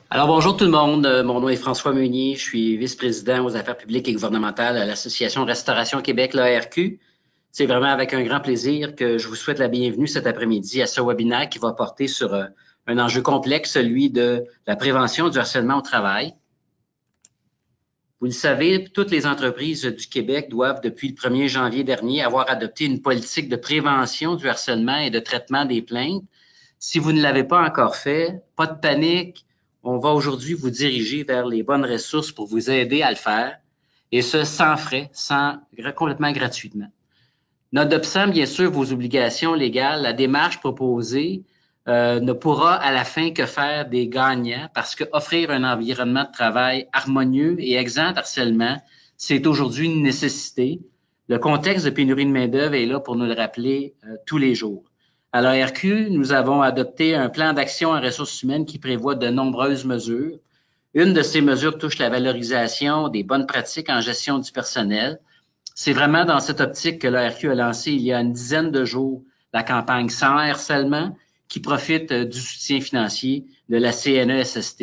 Alors bonjour tout le monde, mon nom est François Meunier, je suis vice-président aux affaires publiques et gouvernementales à l'Association Restauration Québec, l'ARQ. C'est vraiment avec un grand plaisir que je vous souhaite la bienvenue cet après-midi à ce webinaire qui va porter sur un enjeu complexe, celui de la prévention du harcèlement au travail. Vous le savez, toutes les entreprises du Québec doivent, depuis le 1er janvier dernier, avoir adopté une politique de prévention du harcèlement et de traitement des plaintes. Si vous ne l'avez pas encore fait, pas de panique. On va aujourd'hui vous diriger vers les bonnes ressources pour vous aider à le faire, et ce, sans frais, complètement gratuitement. Nonobstant, bien sûr, vos obligations légales, la démarche proposée ne pourra à la fin que faire des gagnants parce que offrir un environnement de travail harmonieux et exempt d'harcèlement, c'est aujourd'hui une nécessité. Le contexte de pénurie de main-d'œuvre est là pour nous le rappeler tous les jours. À l'ARQ, nous avons adopté un plan d'action en ressources humaines qui prévoit de nombreuses mesures. Une de ces mesures touche la valorisation des bonnes pratiques en gestion du personnel. C'est vraiment dans cette optique que l'ARQ a lancé il y a une dizaine de jours la campagne Sans harcèlement qui profite du soutien financier de la CNESST.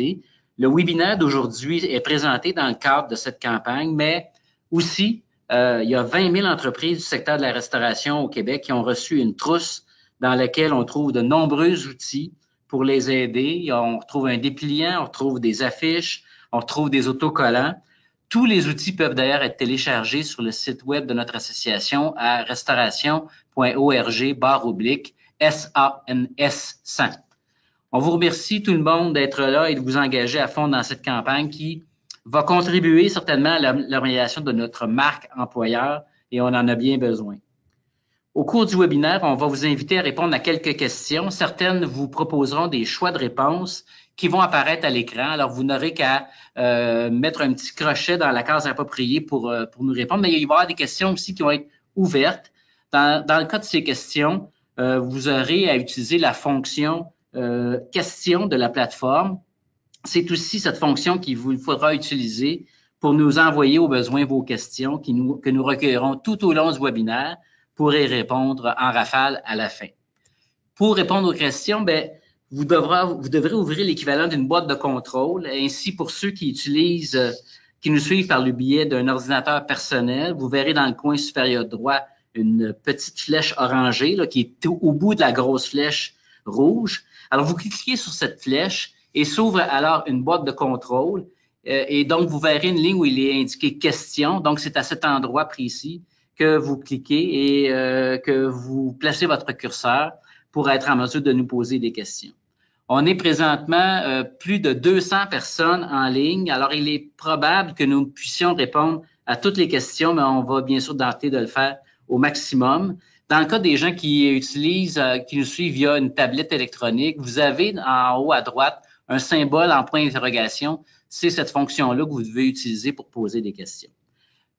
Le webinaire d'aujourd'hui est présenté dans le cadre de cette campagne, mais aussi, il y a 20 000 entreprises du secteur de la restauration au Québec qui ont reçu une trousse dans laquelle on trouve de nombreux outils pour les aider. On retrouve un dépliant, on retrouve des affiches, on retrouve des autocollants. Tous les outils peuvent d'ailleurs être téléchargés sur le site web de notre association à restauration.org/SANS100. On vous remercie tout le monde d'être là et de vous engager à fond dans cette campagne qui va contribuer certainement à l'amélioration de notre marque employeur et on en a bien besoin. Au cours du webinaire, on va vous inviter à répondre à quelques questions. Certaines vous proposeront des choix de réponses qui vont apparaître à l'écran. Alors, vous n'aurez qu'à mettre un petit crochet dans la case appropriée pour nous répondre. Mais il va y avoir des questions aussi qui vont être ouvertes. Dans le cas de ces questions, vous aurez à utiliser la fonction question de la plateforme. C'est aussi cette fonction qu'il vous faudra utiliser pour nous envoyer au besoin vos questions que nous recueillerons tout au long du webinaire pour y répondre en rafale à la fin. Pour répondre aux questions, vous devrez ouvrir l'équivalent d'une boîte de contrôle. Ainsi, pour ceux qui nous suivent par le biais d'un ordinateur personnel, vous verrez dans le coin supérieur droit une petite flèche orangée là, qui est au bout de la grosse flèche rouge. Alors, vous cliquez sur cette flèche et s'ouvre alors une boîte de contrôle. Et donc, vous verrez une ligne où il est indiqué « Question ». Donc, c'est à cet endroit précis que vous cliquez et que vous placez votre curseur pour être en mesure de nous poser des questions. On est présentement plus de 200 personnes en ligne. Alors, il est probable que nous puissions répondre à toutes les questions, mais on va bien sûr tenter de le faire au maximum. Dans le cas des gens qui nous suivent via une tablette électronique, vous avez en haut à droite un symbole en point d'interrogation. C'est cette fonction-là que vous devez utiliser pour poser des questions.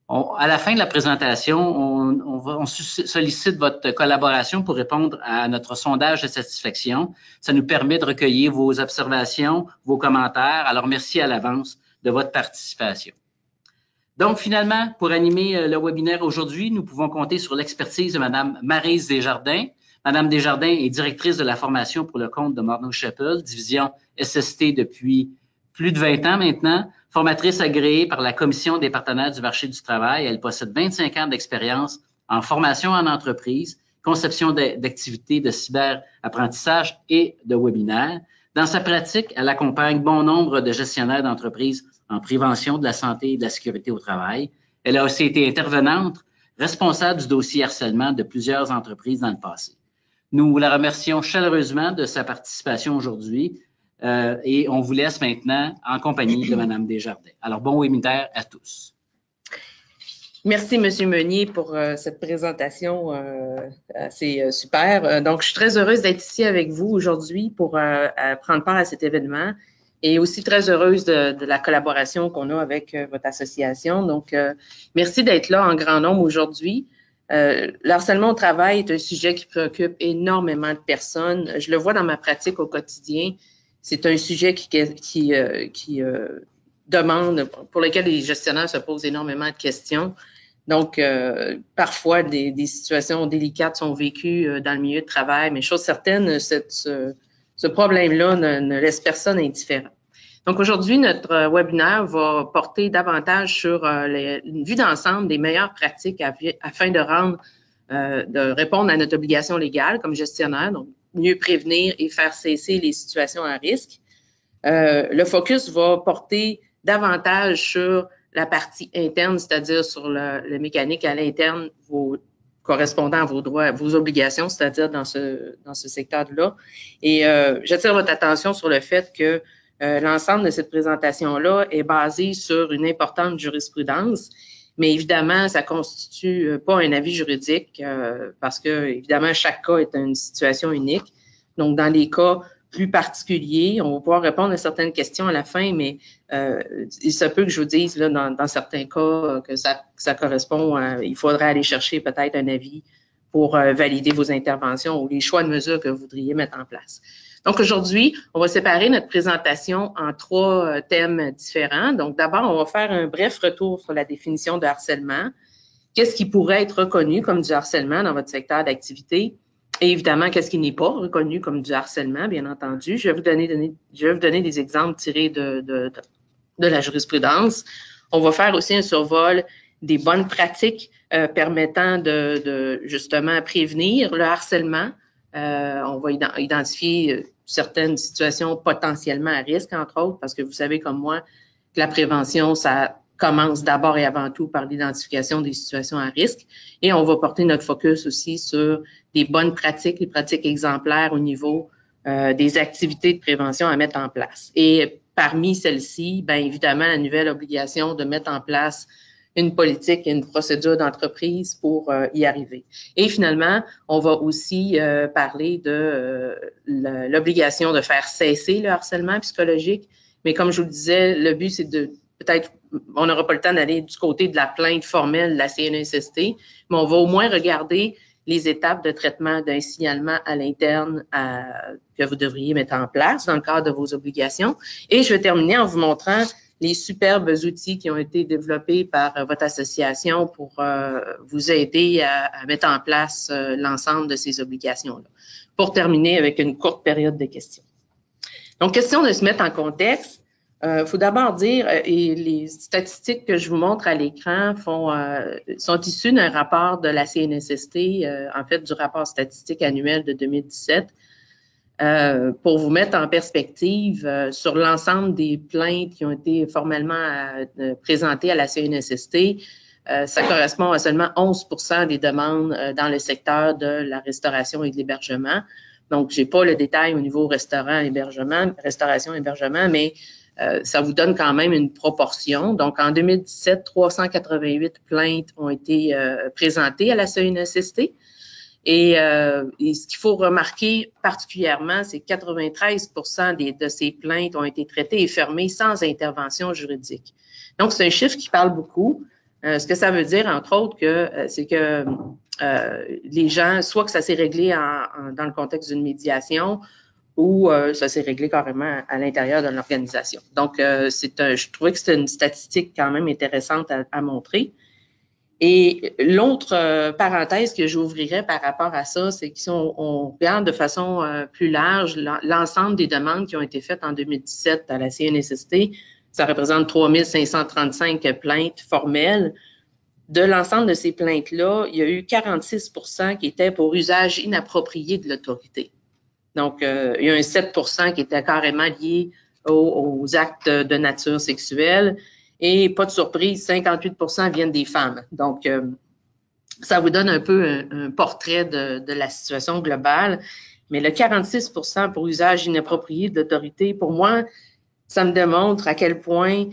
À la fin de la présentation, on sollicite votre collaboration pour répondre à notre sondage de satisfaction. Ça nous permet de recueillir vos observations, vos commentaires. Alors, merci à l'avance de votre participation. Donc, finalement, pour animer le webinaire aujourd'hui, nous pouvons compter sur l'expertise de Mme Maryse Desjardins. Mme Desjardins est directrice de la formation pour le compte de Morneau Shepell, division SST depuis plus de 20 ans maintenant. Formatrice agréée par la Commission des partenaires du marché du travail, elle possède 25 ans d'expérience en formation en entreprise, conception d'activités de cyberapprentissage et de webinaires. Dans sa pratique, elle accompagne bon nombre de gestionnaires d'entreprises en prévention de la santé et de la sécurité au travail. Elle a aussi été intervenante, responsable du dossier harcèlement de plusieurs entreprises dans le passé. Nous la remercions chaleureusement de sa participation aujourd'hui. Et on vous laisse maintenant en compagnie de Mme Desjardins. Alors, bon webinaire à tous. Merci, M. Meunier, pour cette présentation assez super. Donc, je suis très heureuse d'être ici avec vous aujourd'hui pour prendre part à cet événement et aussi très heureuse de la collaboration qu'on a avec votre association. Donc, merci d'être là en grand nombre aujourd'hui. Le harcèlement au travail est un sujet qui préoccupe énormément de personnes. Je le vois dans ma pratique au quotidien. C'est un sujet qui demande, pour lequel les gestionnaires se posent énormément de questions. Donc, parfois, des situations délicates sont vécues dans le milieu de travail, mais chose certaine, ce problème-là ne laisse personne indifférent. Donc aujourd'hui, notre webinaire va porter davantage sur une vue d'ensemble des meilleures pratiques afin de répondre à notre obligation légale comme gestionnaire, donc mieux prévenir et faire cesser les situations à risque. Le focus va porter davantage sur la partie interne, c'est-à-dire sur le mécanique à l'interne, correspondant à vos droits, vos obligations, c'est-à-dire dans ce secteur-là. Et j'attire votre attention sur le fait que l'ensemble de cette présentation-là est basé sur une importante jurisprudence, mais évidemment, ça constitue pas un avis juridique parce que, évidemment, chaque cas est une situation unique. Donc, dans les cas plus particuliers, on va pouvoir répondre à certaines questions à la fin, mais il se peut que je vous dise, là, dans certains cas, que ça correspond il faudrait aller chercher peut-être un avis pour valider vos interventions ou les choix de mesures que vous voudriez mettre en place. Donc, aujourd'hui, on va séparer notre présentation en 3 thèmes différents. Donc, d'abord, on va faire un bref retour sur la définition de harcèlement. Qu'est-ce qui pourrait être reconnu comme du harcèlement dans votre secteur d'activité? Et évidemment, qu'est-ce qui n'est pas reconnu comme du harcèlement, bien entendu. Je vais vous donner des exemples tirés de la jurisprudence. On va faire aussi un survol des bonnes pratiques permettant de justement prévenir le harcèlement. On va identifier certaines situations potentiellement à risque, entre autres, parce que vous savez comme moi que la prévention, ça commence d'abord et avant tout par l'identification des situations à risque. Et on va porter notre focus aussi sur des bonnes pratiques, les pratiques exemplaires au niveau des activités de prévention à mettre en place. Et parmi celles-ci, bien évidemment, la nouvelle obligation de mettre en place une politique et une procédure d'entreprise pour y arriver. Et finalement, on va aussi parler de l'obligation de faire cesser le harcèlement psychologique. Mais comme je vous le disais, le but, c'est de peut-être, on n'aura pas le temps d'aller du côté de la plainte formelle de la CNESST, mais on va au moins regarder les étapes de traitement d'un signalement à l'interne que vous devriez mettre en place dans le cadre de vos obligations. Et je vais terminer en vous montrant les superbes outils qui ont été développés par votre association pour vous aider à mettre en place l'ensemble de ces obligations-là. Pour terminer avec une courte période de questions. Donc, question de se mettre en contexte. Faut d'abord dire, et les statistiques que je vous montre à l'écran sont issues d'un rapport de la CNESST, en fait du rapport statistique annuel de 2017, pour vous mettre en perspective sur l'ensemble des plaintes qui ont été formellement présentées à la CNESST. Ça correspond à seulement 11% des demandes dans le secteur de la restauration et de l'hébergement. Donc, j'ai pas le détail au niveau restauration, hébergement, mais ça vous donne quand même une proportion. Donc, en 2017, 388 plaintes ont été présentées à la CNESST. Et ce qu'il faut remarquer particulièrement, c'est que 93% de ces plaintes ont été traitées et fermées sans intervention juridique. Donc, c'est un chiffre qui parle beaucoup. Ce que ça veut dire, entre autres, c'est que les gens, soit que ça s'est réglé dans le contexte d'une médiation, ou ça s'est réglé carrément à l'intérieur de l'organisation. Donc, je trouvais que c'était une statistique quand même intéressante à montrer. Et l'autre parenthèse que j'ouvrirais par rapport à ça, c'est que si on regarde de façon plus large l'ensemble des demandes qui ont été faites en 2017 à la CNESST, ça représente 3535 plaintes formelles. De l'ensemble de ces plaintes-là, il y a eu 46% qui étaient pour usage inapproprié de l'autorité. Donc, il y a un 7% qui était carrément lié aux actes de nature sexuelle. Et pas de surprise, 58% viennent des femmes. Donc, ça vous donne un peu un portrait de la situation globale. Mais le 46% pour usage inapproprié de l'autorité, pour moi, ça me démontre à quel point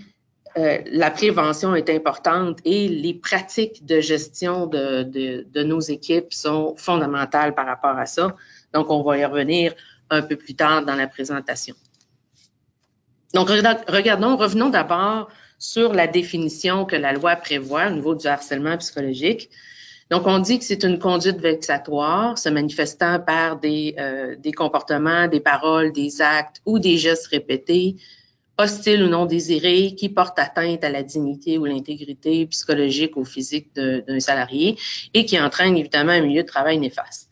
la prévention est importante et les pratiques de gestion de nos équipes sont fondamentales par rapport à ça. Donc, on va y revenir un peu plus tard dans la présentation. Donc, revenons d'abord sur la définition que la loi prévoit au niveau du harcèlement psychologique. Donc, on dit que c'est une conduite vexatoire se manifestant par des comportements, des paroles, des actes ou des gestes répétés, hostiles ou non désirés, qui portent atteinte à la dignité ou l'intégrité psychologique ou physique d'un salarié et qui entraînent évidemment un milieu de travail néfaste.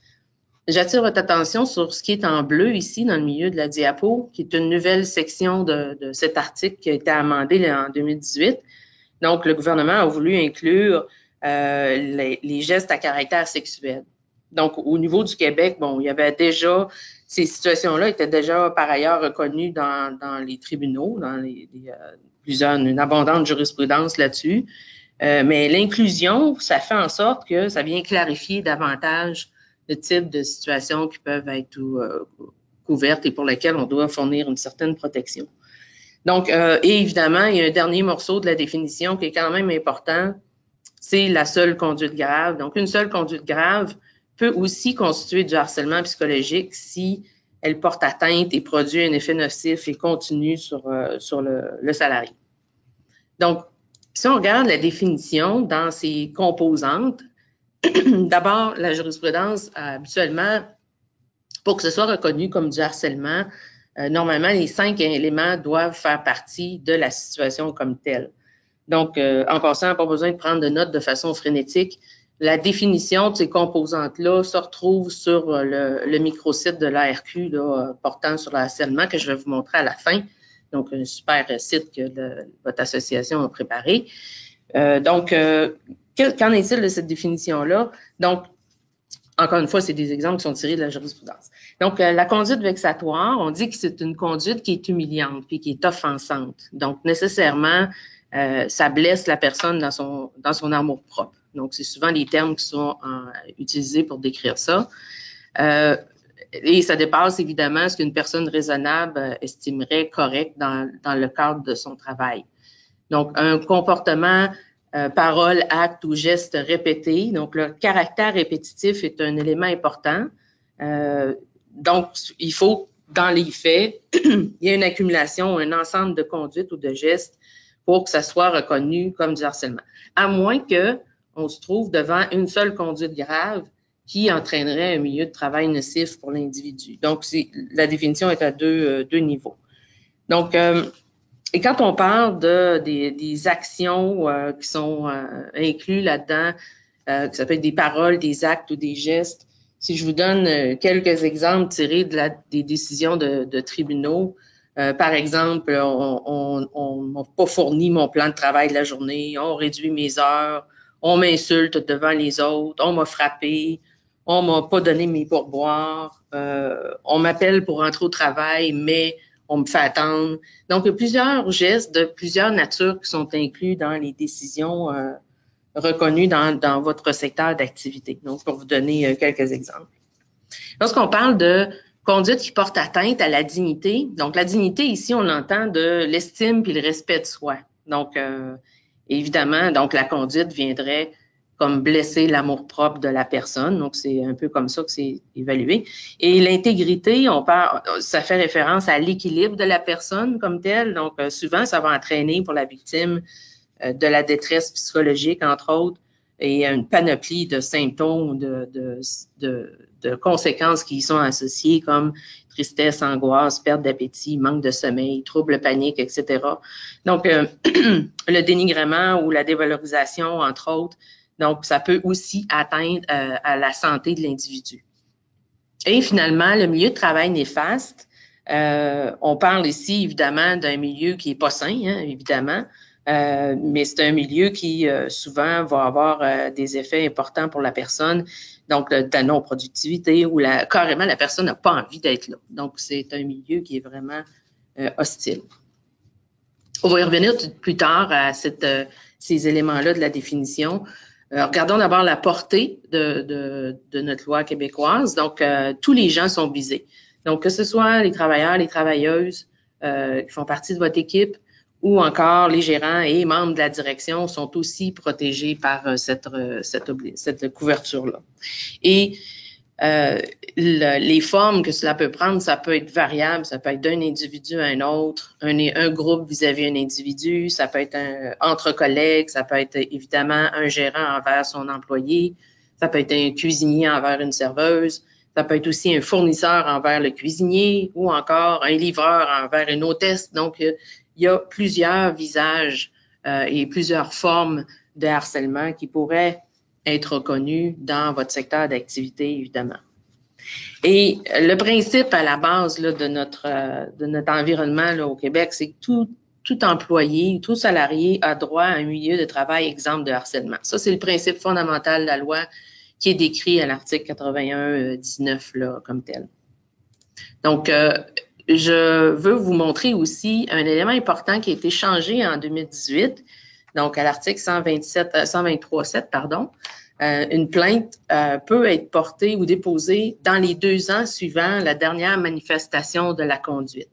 J'attire votre attention sur ce qui est en bleu ici, dans le milieu de la diapo, qui est une nouvelle section de cet article qui a été amendé en 2018. Donc, le gouvernement a voulu inclure les gestes à caractère sexuel. Donc, au niveau du Québec, bon, il y avait déjà, ces situations-là étaient déjà par ailleurs reconnues dans les tribunaux, dans une abondante jurisprudence là-dessus. Mais l'inclusion, ça fait en sorte que ça vient clarifier davantage le type de situations qui peuvent être couvertes et pour lesquelles on doit fournir une certaine protection. Donc, et évidemment, il y a un dernier morceau de la définition qui est quand même important, c'est la seule conduite grave. Donc, une seule conduite grave peut aussi constituer du harcèlement psychologique si elle porte atteinte et produit un effet nocif et continu sur le salarié. Donc, si on regarde la définition dans ses composantes, d'abord, la jurisprudence, habituellement, pour que ce soit reconnu comme du harcèlement, normalement, les 5 éléments doivent faire partie de la situation comme telle. Donc, en passant, pas besoin de prendre de notes de façon frénétique. La définition de ces composantes-là se retrouve sur le microsite de l'ARQ portant sur le harcèlement que je vais vous montrer à la fin. Donc, un super site que votre association a préparé. Donc, qu'en est-il de cette définition-là? Donc, encore une fois, c'est des exemples qui sont tirés de la jurisprudence. Donc, la conduite vexatoire, on dit que c'est une conduite qui est humiliante puis qui est offensante. Donc, nécessairement, ça blesse la personne dans son amour-propre. Donc, c'est souvent les termes qui sont utilisés pour décrire ça. Et ça dépasse évidemment ce qu'une personne raisonnable estimerait correct dans le cadre de son travail. Donc, un comportement, parole, acte ou geste répété. Donc, le caractère répétitif est un élément important. Donc, il faut, dans les faits, il y a une accumulation, un ensemble de conduites ou de gestes pour que ça soit reconnu comme du harcèlement. À moins qu'on se trouve devant une seule conduite grave qui entraînerait un milieu de travail nocif pour l'individu. Donc, la définition est à deux niveaux. Donc, et quand on parle des actions qui sont inclus là-dedans, ça peut être des paroles, des actes ou des gestes, si je vous donne quelques exemples tirés des décisions de tribunaux, par exemple, on m'a pas fourni mon plan de travail de la journée, on réduit mes heures, on m'insulte devant les autres, on m'a frappé, on m'a pas donné mes pourboires, on m'appelle pour rentrer au travail, mais on me fait attendre. Donc, il y a plusieurs gestes de plusieurs natures qui sont inclus dans les décisions reconnues dans votre secteur d'activité. Donc, pour vous donner quelques exemples. Lorsqu'on parle de conduite qui porte atteinte à la dignité, donc la dignité ici, on entend de l'estime puis le respect de soi. Donc, évidemment, donc la conduite viendrait comme blesser l'amour-propre de la personne. Donc, c'est un peu comme ça que c'est évalué. Et l'intégrité, ça fait référence à l'équilibre de la personne comme telle. Donc, souvent, ça va entraîner pour la victime de la détresse psychologique, entre autres, et une panoplie de symptômes, de conséquences qui y sont associées, comme tristesse, angoisse, perte d'appétit, manque de sommeil, troubles paniques, etc. Donc, le dénigrement ou la dévalorisation, entre autres. Donc, ça peut aussi atteindre à la santé de l'individu. Et finalement, le milieu de travail néfaste, on parle ici évidemment d'un milieu qui n'est pas sain, hein, évidemment, mais c'est un milieu qui souvent va avoir des effets importants pour la personne, donc de la non-productivité ou carrément la personne n'a pas envie d'être là. Donc, c'est un milieu qui est vraiment hostile. On va y revenir plus tard à ces éléments-là de la définition. Regardons d'abord la portée de notre loi québécoise. Donc, tous les gens sont visés. Donc, que ce soit les travailleurs, les travailleuses qui font partie de votre équipe ou encore les gérants et membres de la direction sont aussi protégés par cette couverture-là. Et les formes que cela peut prendre, ça peut être variable, ça peut être d'un individu à un autre, un groupe vis-à-vis un individu, ça peut être entre collègues, ça peut être évidemment un gérant envers son employé, ça peut être un cuisinier envers une serveuse, ça peut être aussi un fournisseur envers le cuisinier ou encore un livreur envers une hôtesse. Donc, il y a plusieurs visages et plusieurs formes de harcèlement qui pourraient être reconnus dans votre secteur d'activité, évidemment. Et le principe à la base là, de notre environnement là, au Québec, c'est que tout employé, tout salarié a droit à un milieu de travail exempt de harcèlement. Ça, c'est le principe fondamental de la loi qui est décrit à l'article 81-19 là, comme tel. Donc, je veux vous montrer aussi un élément important qui a été changé en 2018, donc à l'article 123.7, pardon. Une plainte peut être portée ou déposée dans les 2 ans suivant la dernière manifestation de la conduite.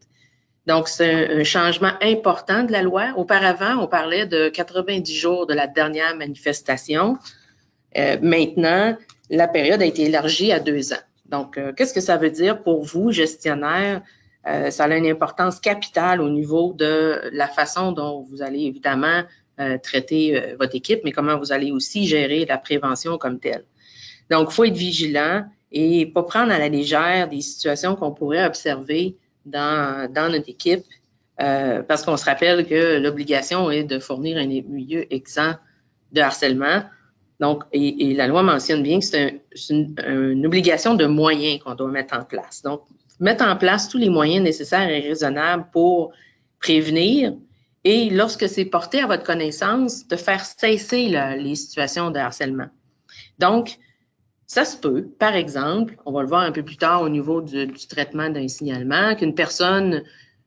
Donc, c'est un changement important de la loi. Auparavant, on parlait de 90 jours de la dernière manifestation. Maintenant, la période a été élargie à 2 ans. Donc, qu'est-ce que ça veut dire pour vous, gestionnaire? Ça a une importance capitale au niveau de la façon dont vous allez évidemment traiter votre équipe, mais comment vous allez aussi gérer la prévention comme telle. Donc, il faut être vigilant et pas prendre à la légère des situations qu'on pourrait observer dans notre équipe, parce qu'on se rappelle que l'obligation est de fournir un milieu exempt de harcèlement. Donc, et la loi mentionne bien que c'est une obligation de moyens qu'on doit mettre en place. Donc, mettre en place tous les moyens nécessaires et raisonnables pour prévenir et, lorsque c'est porté à votre connaissance, de faire cesser les situations de harcèlement. Donc, ça se peut, par exemple, on va le voir un peu plus tard au niveau du traitement d'un signalement, qu'une personne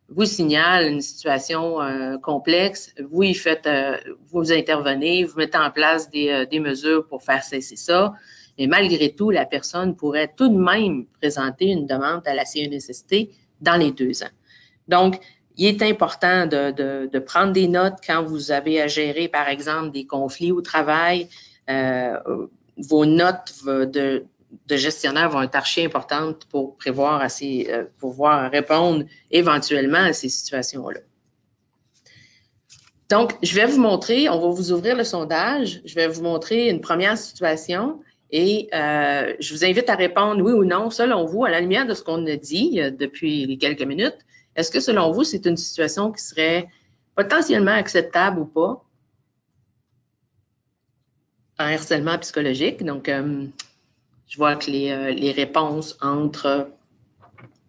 vous signale une situation complexe, vous intervenez, vous mettez en place des mesures pour faire cesser ça, mais malgré tout, la personne pourrait tout de même présenter une demande à la CNESST dans les 2 ans. Donc, il est important de prendre des notes quand vous avez à gérer, par exemple, des conflits au travail. Vos notes de gestionnaire vont être archi importantes pour prévoir pouvoir répondre éventuellement à ces situations-là. Donc, je vais vous montrer, on va vous ouvrir le sondage, je vais vous montrer une première situation et je vous invite à répondre oui ou non, selon vous, à la lumière de ce qu'on a dit depuis les quelques minutes. Est-ce que, selon vous, c'est une situation qui serait potentiellement acceptable ou pas en harcèlement psychologique? Donc, je vois que les réponses entrent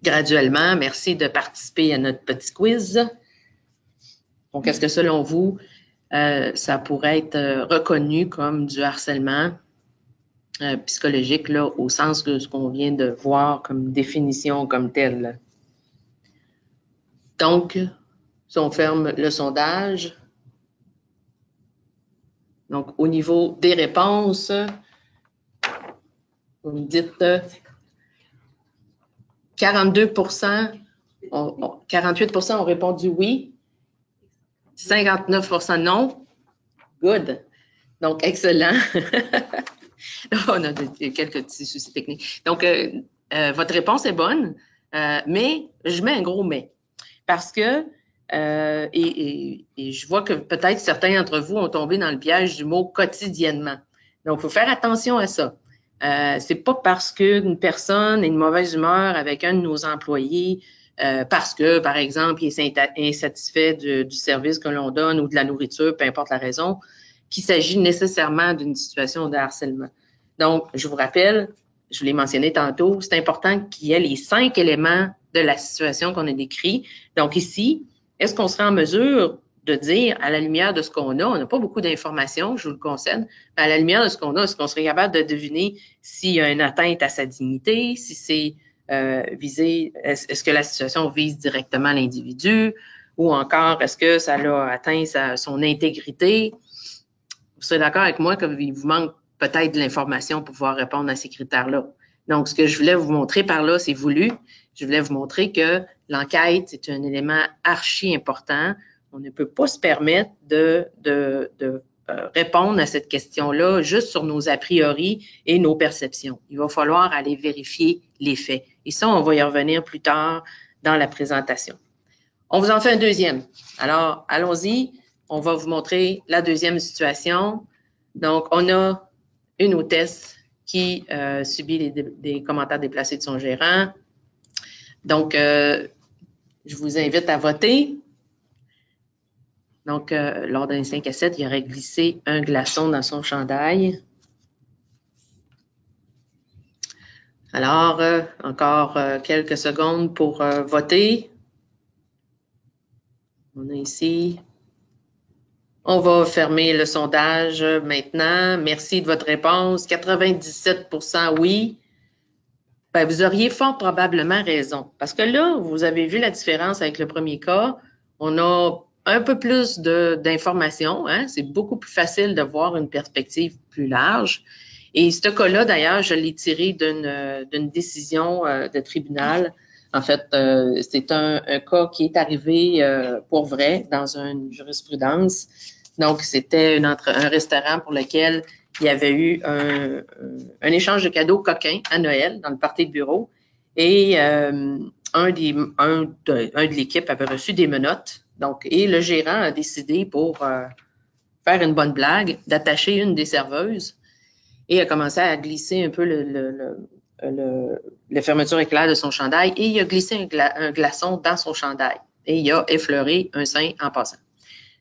graduellement. Merci de participer à notre petit quiz. Donc, est-ce que, selon vous, ça pourrait être reconnu comme du harcèlement psychologique, là, au sens de ce qu'on vient de voir comme définition comme telle? Donc, si on ferme le sondage, donc au niveau des réponses, vous me dites 42%, 48% ont répondu oui, 59% non. Good. Donc, excellent. On a quelques petits soucis techniques. Donc, votre réponse est bonne, mais je mets un gros mais. Parce que, et je vois que peut-être certains d'entre vous ont tombé dans le piège du mot quotidiennement. Donc, il faut faire attention à ça. C'est pas parce qu'une personne est de mauvaise humeur avec un de nos employés, parce que, par exemple, il est insatisfait du service que l'on donne ou de la nourriture, peu importe la raison, qu'il s'agit nécessairement d'une situation de harcèlement. Donc, je vous rappelle, je vous l'ai mentionné tantôt, c'est important qu'il y ait les 5 éléments de la situation qu'on a décrit. Donc ici, est-ce qu'on serait en mesure de dire, à la lumière de ce qu'on a, on n'a pas beaucoup d'informations, je vous le concède, mais à la lumière de ce qu'on a, est-ce qu'on serait capable de deviner s'il y a une atteinte à sa dignité, si c'est visé, est-ce que la situation vise directement l'individu, ou encore est-ce que ça a atteint son intégrité? Vous serez d'accord avec moi qu'il vous manque peut-être de l'information pour pouvoir répondre à ces critères-là. Donc, ce que je voulais vous montrer par là, c'est voulu. Je voulais vous montrer que l'enquête, c'est un élément archi important. On ne peut pas se permettre de répondre à cette question-là juste sur nos a priori et nos perceptions. Il va falloir aller vérifier les faits. Et ça, on va y revenir plus tard dans la présentation. On vous en fait un deuxième. Alors, allons-y. On va vous montrer la deuxième situation. Donc, on a une hôtesse qui subit des commentaires déplacés de son gérant. Donc, je vous invite à voter. Donc, lors d'un 5 à 7, il aurait glissé un glaçon dans son chandail. Alors, encore quelques secondes pour voter. On est ici. On va fermer le sondage maintenant. Merci de votre réponse. 97% oui. Ben, vous auriez fort probablement raison. Parce que là, vous avez vu la différence avec le premier cas. On a un peu plus d'informations. Hein? C'est beaucoup plus facile de voir une perspective plus large. Et ce cas-là, d'ailleurs, je l'ai tiré d'une décision de tribunal. En fait, c'est un cas qui est arrivé pour vrai dans une jurisprudence. Donc, c'était un restaurant pour lequel il y avait eu un échange de cadeaux coquins à Noël dans le party de bureau. Et un de l'équipe avait reçu des menottes. Donc, et le gérant a décidé pour faire une bonne blague d'attacher une des serveuses et a commencé à glisser un peu la fermeture éclair de son chandail et il a glissé un glaçon dans son chandail et il a effleuré un sein en passant.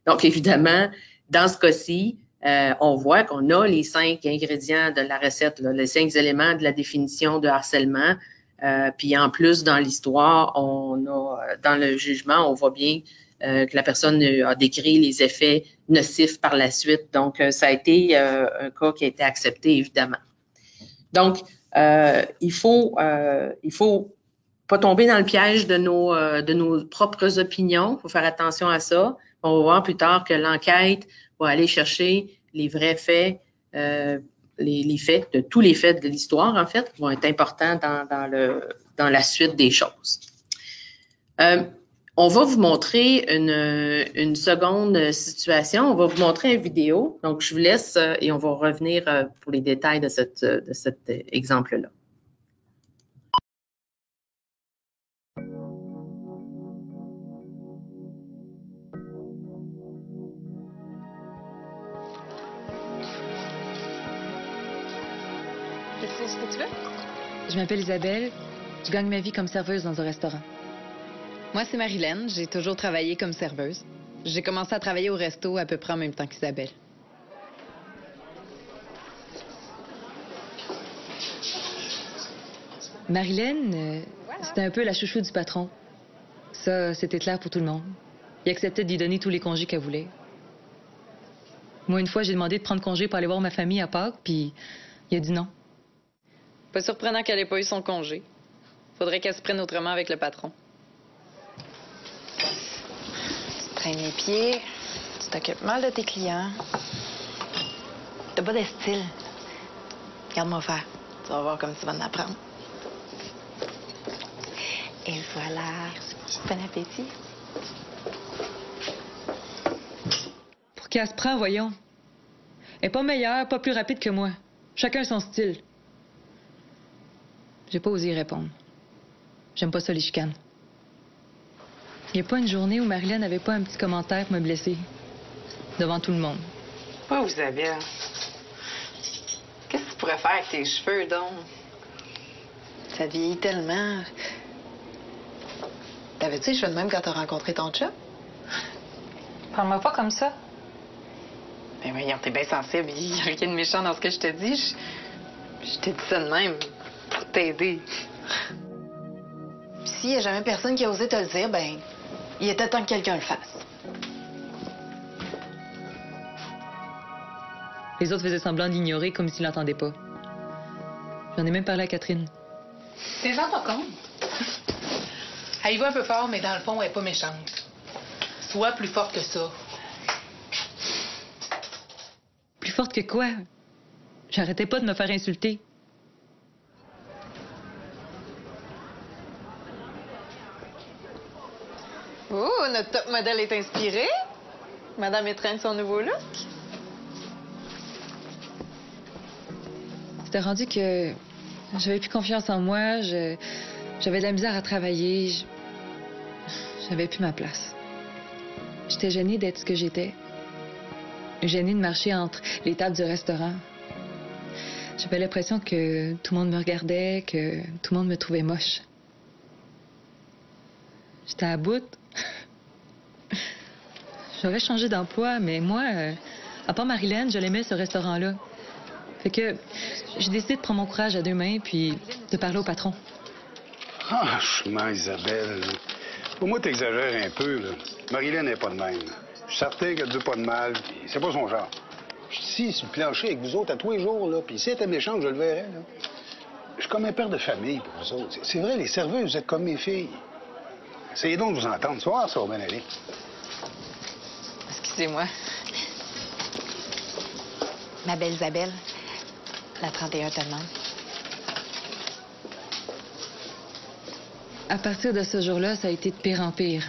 Donc, évidemment, dans ce cas-ci, on voit qu'on a les 5 ingrédients de la recette, là, les 5 éléments de la définition de harcèlement. Puis en plus, dans l'histoire, on a, dans le jugement, on voit bien que la personne a décrit les effets nocifs par la suite. Donc, ça a été un cas qui a été accepté, évidemment. Donc, il faut pas tomber dans le piège de nos propres opinions. Il faut faire attention à ça. On va voir plus tard que l'enquête va aller chercher les vrais faits, les faits, de tous les faits de l'histoire, en fait, vont être importants dans la suite des choses. On va vous montrer une seconde situation. On va vous montrer une vidéo. Donc, je vous laisse et on va revenir pour les détails de cet exemple-là. Qu'est-ce que tu veux? Je m'appelle Isabelle. Je gagne ma vie comme serveuse dans un restaurant. Moi, c'est Marilyn. J'ai toujours travaillé comme serveuse. J'ai commencé à travailler au resto à peu près en même temps qu'Isabelle. Marilyn, c'était un peu la chouchou du patron. Ça, c'était clair pour tout le monde. Il acceptait d'y donner tous les congés qu'elle voulait. Moi, une fois, j'ai demandé de prendre congé pour aller voir ma famille à Pâques, puis il a dit non. Pas surprenant qu'elle ait pas eu son congé. Faudrait qu'elle se prenne autrement avec le patron. Tu te traînes les pieds, tu t'occupes mal de tes clients. T'as pas de style. Regarde-moi faire. Tu vas voir comme tu vas en apprendre. Et voilà. Bon appétit. Pour qu'elle se prend, voyons. Elle est pas meilleure, pas plus rapide que moi. Chacun son style. J'ai pas osé y répondre. J'aime pas ça, les chicanes. Il n'y a pas une journée où Marilyn n'avait pas un petit commentaire pour me blesser. Devant tout le monde. Oh, Isabelle. Qu'est-ce que tu pourrais faire avec tes cheveux, donc? Ça vieillit tellement. T'avais-tu les cheveux de même quand t'as rencontré ton chat? Parle-moi pas comme ça. Ben voyons, t'es bien sensible. Il n'y a rien de méchant dans ce que je te dis. Je t'ai dit ça de même pour t'aider. Puis s'il n'y a jamais personne qui a osé te le dire, ben, il était temps que quelqu'un le fasse. Les autres faisaient semblant d'ignorer comme s'ils l'entendaient pas. J'en ai même parlé à Catherine. T'es rends pas compte? Elle y va un peu fort, mais dans le fond, elle est pas méchante. Sois plus forte que ça. Plus forte que quoi? J'arrêtais pas de me faire insulter. Oh, notre top modèle est inspiré. Madame étreint son nouveau look. C'était rendu que j'avais plus confiance en moi, j'avais de la misère à travailler, j'avais plus ma place. J'étais gênée d'être ce que j'étais. Gênée de marcher entre les tables du restaurant. J'avais l'impression que tout le monde me regardait, que tout le monde me trouvait moche. J'étais à bout. J'aurais changé d'emploi, mais moi, à part Marilyn, je l'aimais ce restaurant-là. Fait que j'ai décidé de prendre mon courage à deux mains puis de parler au patron. Franchement, Isabelle, pour moi, t'exagères un peu, là. Marilyn n'est pas de même. Je suis certain qu'elle ne dit pas de mal, puis c'est pas son genre. Je suis ici, sur le plancher, avec vous autres, à tous les jours, là, puis si elle était méchante, je le verrais, là. Je suis comme un père de famille pour vous autres. C'est vrai, les serveuses, vous êtes comme mes filles. Essayez donc de vous entendre. Tu vas voir, ça va bien aller. Excusez-moi. Ma belle Isabelle, la 31 te demande. À partir de ce jour-là, ça a été de pire en pire.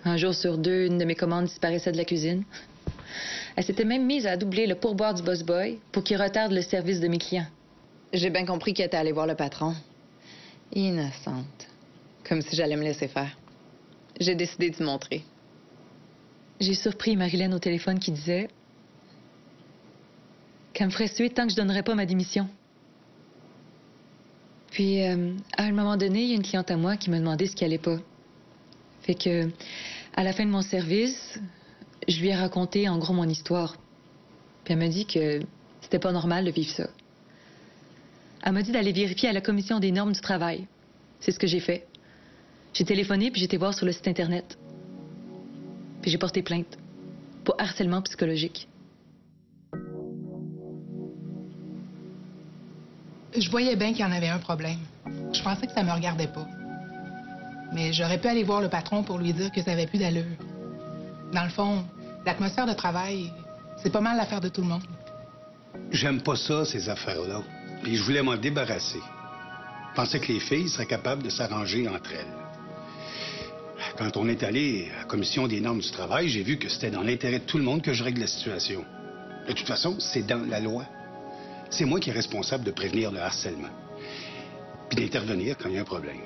Un jour sur deux, une de mes commandes disparaissait de la cuisine. Elle s'était même mise à doubler le pourboire du boss boy pour qu'il retarde le service de mes clients. J'ai bien compris qu'elle était allée voir le patron. Innocente. Comme si j'allais me laisser faire. J'ai décidé de lui montrer. J'ai surpris Marilyn au téléphone qui disait qu'elle me ferait suer tant que je donnerais pas ma démission. Puis, à un moment donné, il y a une cliente à moi qui m'a demandé ce qui allait pas. Fait que, à la fin de mon service, je lui ai raconté en gros mon histoire. Puis elle m'a dit que c'était pas normal de vivre ça. Elle m'a dit d'aller vérifier à la commission des normes du travail. C'est ce que j'ai fait. J'ai téléphoné puis j'ai été voir sur le site Internet. Puis j'ai porté plainte pour harcèlement psychologique. Je voyais bien qu'il y en avait un problème. Je pensais que ça me regardait pas. Mais j'aurais pu aller voir le patron pour lui dire que ça avait plus d'allure. Dans le fond, l'atmosphère de travail, c'est pas mal l'affaire de tout le monde. J'aime pas ça, ces affaires-là. Puis je voulais m'en débarrasser. Je pensais que les filles seraient capables de s'arranger entre elles. Quand on est allé à la commission des normes du travail, j'ai vu que c'était dans l'intérêt de tout le monde que je règle la situation. De toute façon, c'est dans la loi. C'est moi qui est responsable de prévenir le harcèlement. Puis d'intervenir quand il y a un problème.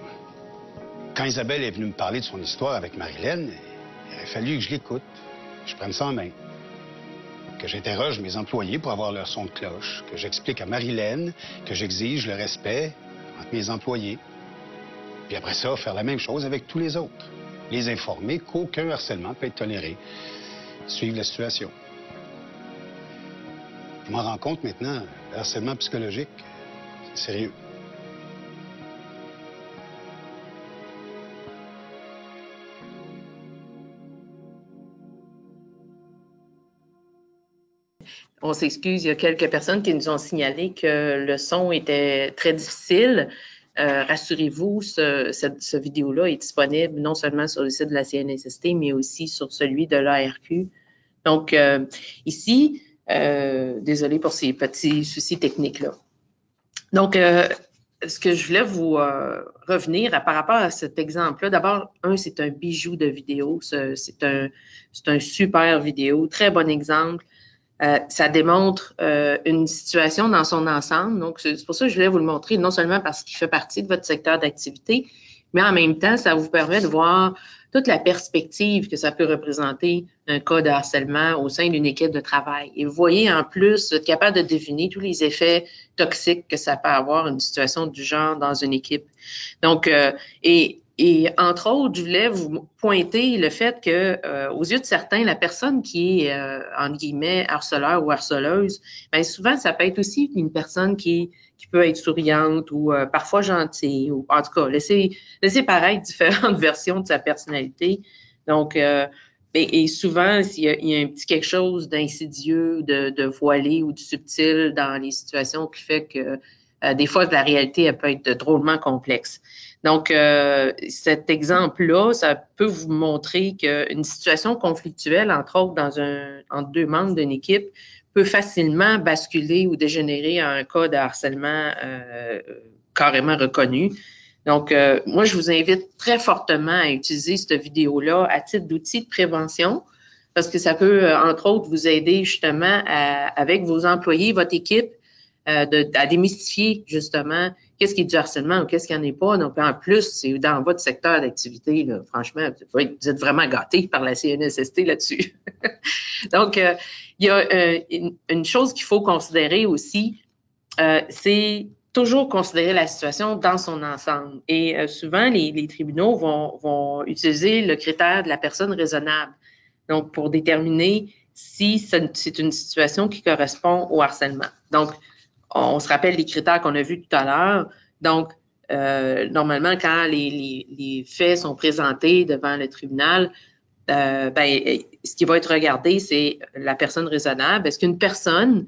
Quand Isabelle est venue me parler de son histoire avec Marilyn, il a fallu que je l'écoute, que je prenne ça en main. Que j'interroge mes employés pour avoir leur son de cloche, que j'explique à Marilyn que j'exige le respect entre mes employés. Puis après ça, faire la même chose avec tous les autres. Les informer qu'aucun harcèlement peut être toléré. Suivre la situation. Je m'en rends compte maintenant, le harcèlement psychologique, c'est sérieux. On s'excuse, il y a quelques personnes qui nous ont signalé que le son était très difficile. Rassurez-vous, ce vidéo-là est disponible non seulement sur le site de la CNSST, mais aussi sur celui de l'ARQ. Donc, ici, désolé pour ces petits soucis techniques-là. Donc, ce que je voulais vous revenir par rapport à cet exemple-là, d'abord, c'est un bijou de vidéo. C'est un super vidéo, très bon exemple. Ça démontre une situation dans son ensemble. Donc, c'est pour ça que je voulais vous le montrer, non seulement parce qu'il fait partie de votre secteur d'activité, mais en même temps, ça vous permet de voir toute la perspective que ça peut représenter un cas de harcèlement au sein d'une équipe de travail. Et vous voyez, en plus, vous êtes capable de deviner tous les effets toxiques que ça peut avoir une situation du genre dans une équipe. Donc, et entre autres, je voulais vous pointer le fait que, aux yeux de certains, la personne qui est, entre guillemets, harceleur ou harceleuse, bien souvent, ça peut être aussi une personne qui peut être souriante ou parfois gentille, ou en tout cas, laisser paraître différentes versions de sa personnalité. Donc, et souvent, il y a un petit quelque chose d'insidieux, de voilé ou de subtil dans les situations qui fait que des fois, la réalité, elle peut être drôlement complexe. Donc, cet exemple-là, ça peut vous montrer qu'une situation conflictuelle, entre autres, entre deux membres d'une équipe, peut facilement basculer ou dégénérer en un cas de harcèlement carrément reconnu. Donc, moi, je vous invite très fortement à utiliser cette vidéo-là à titre d'outil de prévention parce que ça peut, entre autres, vous aider justement avec vos employés, votre équipe, à démystifier justement qu'est-ce qui est du harcèlement ou qu'est-ce qui n'en est pas. Donc, en plus, c'est dans votre secteur d'activité, là, franchement, vous êtes vraiment gâtés par la CNSST là-dessus. Donc, il y a une chose qu'il faut considérer aussi, c'est toujours considérer la situation dans son ensemble. Et souvent, les tribunaux vont utiliser le critère de la personne raisonnable. Donc, pour déterminer si c'est une situation qui correspond au harcèlement. Donc, on se rappelle les critères qu'on a vus tout à l'heure. Donc, normalement, quand les faits sont présentés devant le tribunal, ce qui va être regardé, c'est la personne raisonnable. Est-ce qu'une personne